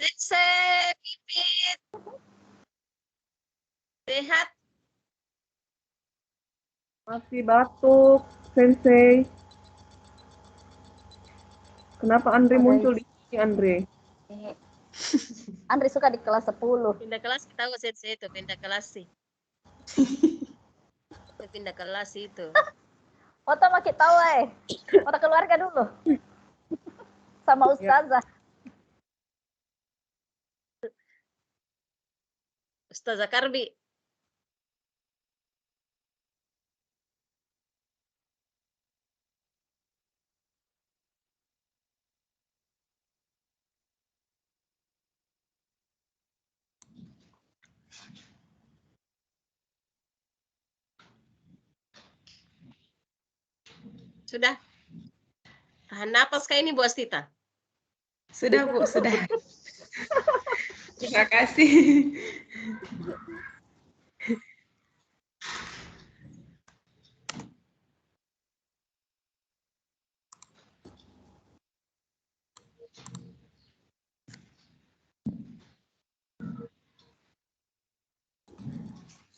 Pipit. Sehat. Masih batuk, Sensei. Kenapa Andri muncul di sini, Andri? Andri suka di kelas 10. Pindah kelas kita tahu sensei itu, pindah kelas sih. Pindah kelas itu. Foto makin tahu foto keluarga dulu. Sama ustazah. Ustazah Karbi. Sudah. Tahan napas kayak ini Bu Astita. Sudah, Bu, sudah. Terima kasih.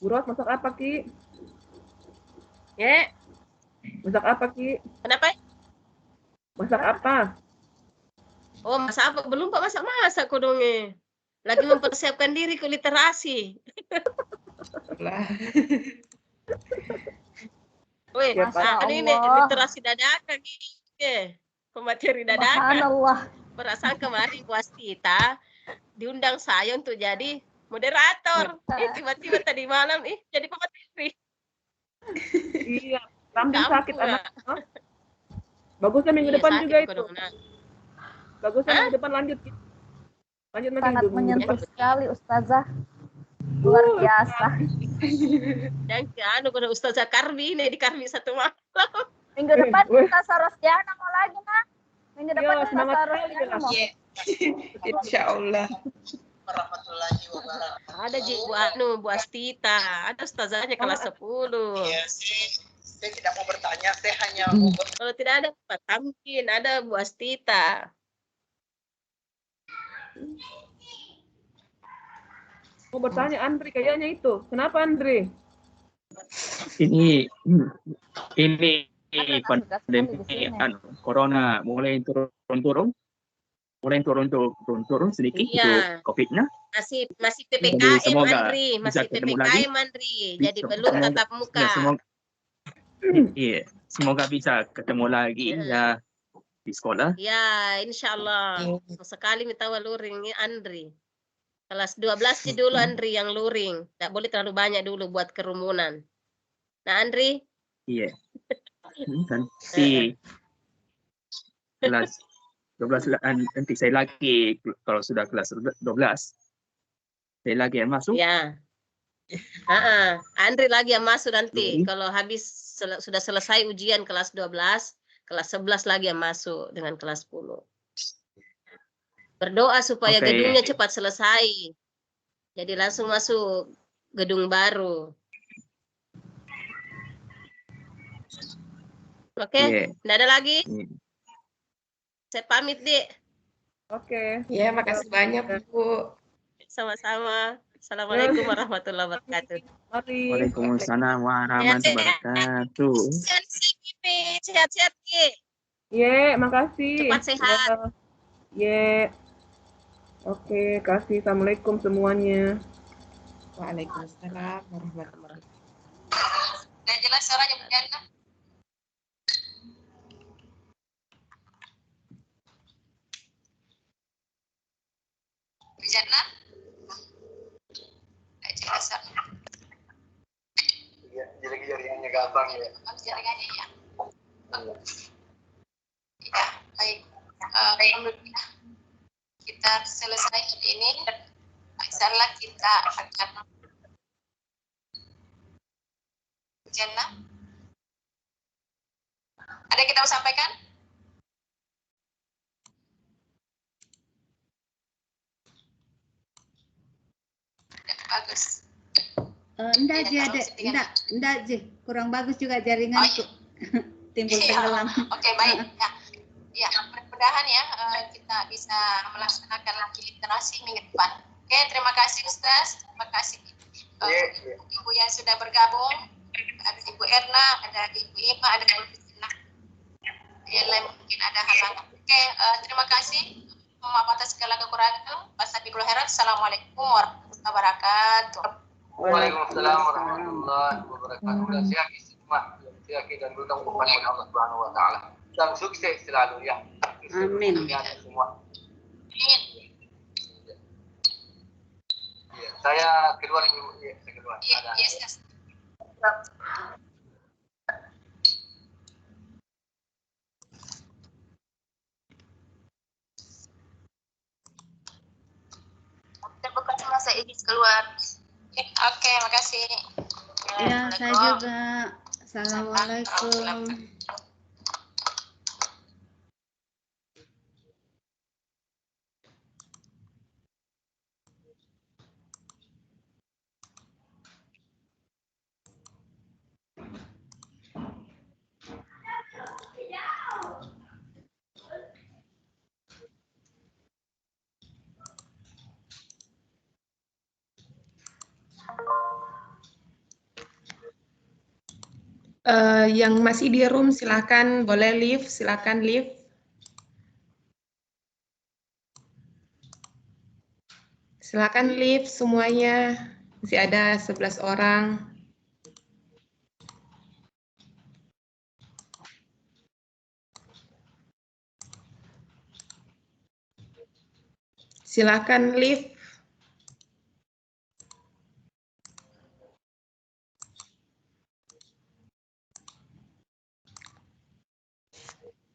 Bu Ros, masak apa, Ki? Ya. Masak apa, Ki? Kenapa? Masak apa? Oh, masak apa? Belum Pak masak-masak kodongnya. Lagi mempersiapkan diri ke literasi. Lah. Woi, Ya, Pak. ini literasi dadakan ini. Pemateri dadakan. Subhanallah. Perasaan kemarin Bu Astita diundang saya untuk jadi moderator. Tiba-tiba tadi malam jadi pemateri. Iya, samping sakit anak. Bagusnya minggu depan juga itu. Bagusnya minggu depan lanjut. Lanjut lagi Sangat minggu menyentuh depan. sekali ustazah. Luar biasa. Dan ke Ustazah Karbi ini di Karbi satu malam. Minggu depan kita Sarosdiana mau lagi nak. Minggu depan Iya, kita semangat Sarosdiana mau. Insya Allah. Warahmatullahi wabarakatuh. Ada Bu Astita, ada ustazahnya kelas 10. Iya sih, saya tidak mau bertanya, saya hanya mau Kalau tidak ada Pak Tamkin, ada Bu Astita. Mau bertanya Andri kayaknya itu. Kenapa Andri? Ini Ada pandemi di sini. corona mulai turun-turun sedikit Iya. untuk COVID-nya. Masih Jadi PPKM semoga Andri, masih bisa ketemu lagi. PPKM Andri. Jadi belum Semoga- tatap muka. Ya, semoga bisa ketemu lagi ya di sekolah. Ya, insya Allah. Sekali minta luring ini Andri. Kelas 12 sih dulu Andri yang luring. Tidak boleh terlalu banyak dulu buat kerumunan. Nah Andri, Iya. Nanti kelas 12 nanti saya lagi kalau sudah kelas 12 saya lagi yang masuk. ya. Andri lagi yang masuk nanti. Kalau habis sudah selesai ujian kelas 12, kelas 11 lagi yang masuk dengan kelas 10. Berdoa supaya Oke. gedungnya cepat selesai. Jadi langsung masuk gedung baru. Oke, Iya. Nggak ada lagi? Iya. Saya pamit, Dik. Oke. Ya, makasih banyak Bu. Sama-sama. Assalamualaikum warahmatullahi wabarakatuh. Mari. Waalaikumsalam warahmatullahi wabarakatuh. Sehat-sehat, Ki. Ye, makasih. Cepat sehat. Ye. Oke, kasih. Assalamualaikum semuanya. Waalaikumsalam warahmatullahi wabarakatuh. Udah jelas suaranya Bu Jana? Bu Jana? Nggak jelas suaranya. Iya, jadi jaringannya gampang ya. Jaringannya ya. Ya, baik. Alhamdulillah kita selesai hari ini. Insyaallah kita akan jannah. Ada yang kita mau sampaikan? Ya, bagus. Enggak Je, kurang bagus juga jaringanku. Timbul tenggelam. Oke, baik. Ya, mudah-mudahan ya kita bisa melaksanakan lagi literasi minggu depan. Oke, terima kasih Ustaz. Terima kasih Ibu yang sudah bergabung. Ada Ibu Erna, ada Ibu Ima, ada Ibu Fitna. Yang lain mungkin ada halangan. Oke, terima kasih. Maaf atas segala kekurangan. Wassalamualaikum warahmatullahi wabarakatuh. Waalaikumsalam warahmatullahi wabarakatuh. Siaki dan bertemu kepada Allah Subhanahu wa taala. Dan sukses selalu ya. Amin. Semua. Ya, saya keluar dulu. Ya, saya keluar. Yes. Bukan cuma saya izin keluar. Oke, makasih. Ya, saya juga. Assalamualaikum. Yang masih di room silakan boleh leave, silakan leave. Silakan leave semuanya. Masih ada 11 orang. Silakan leave.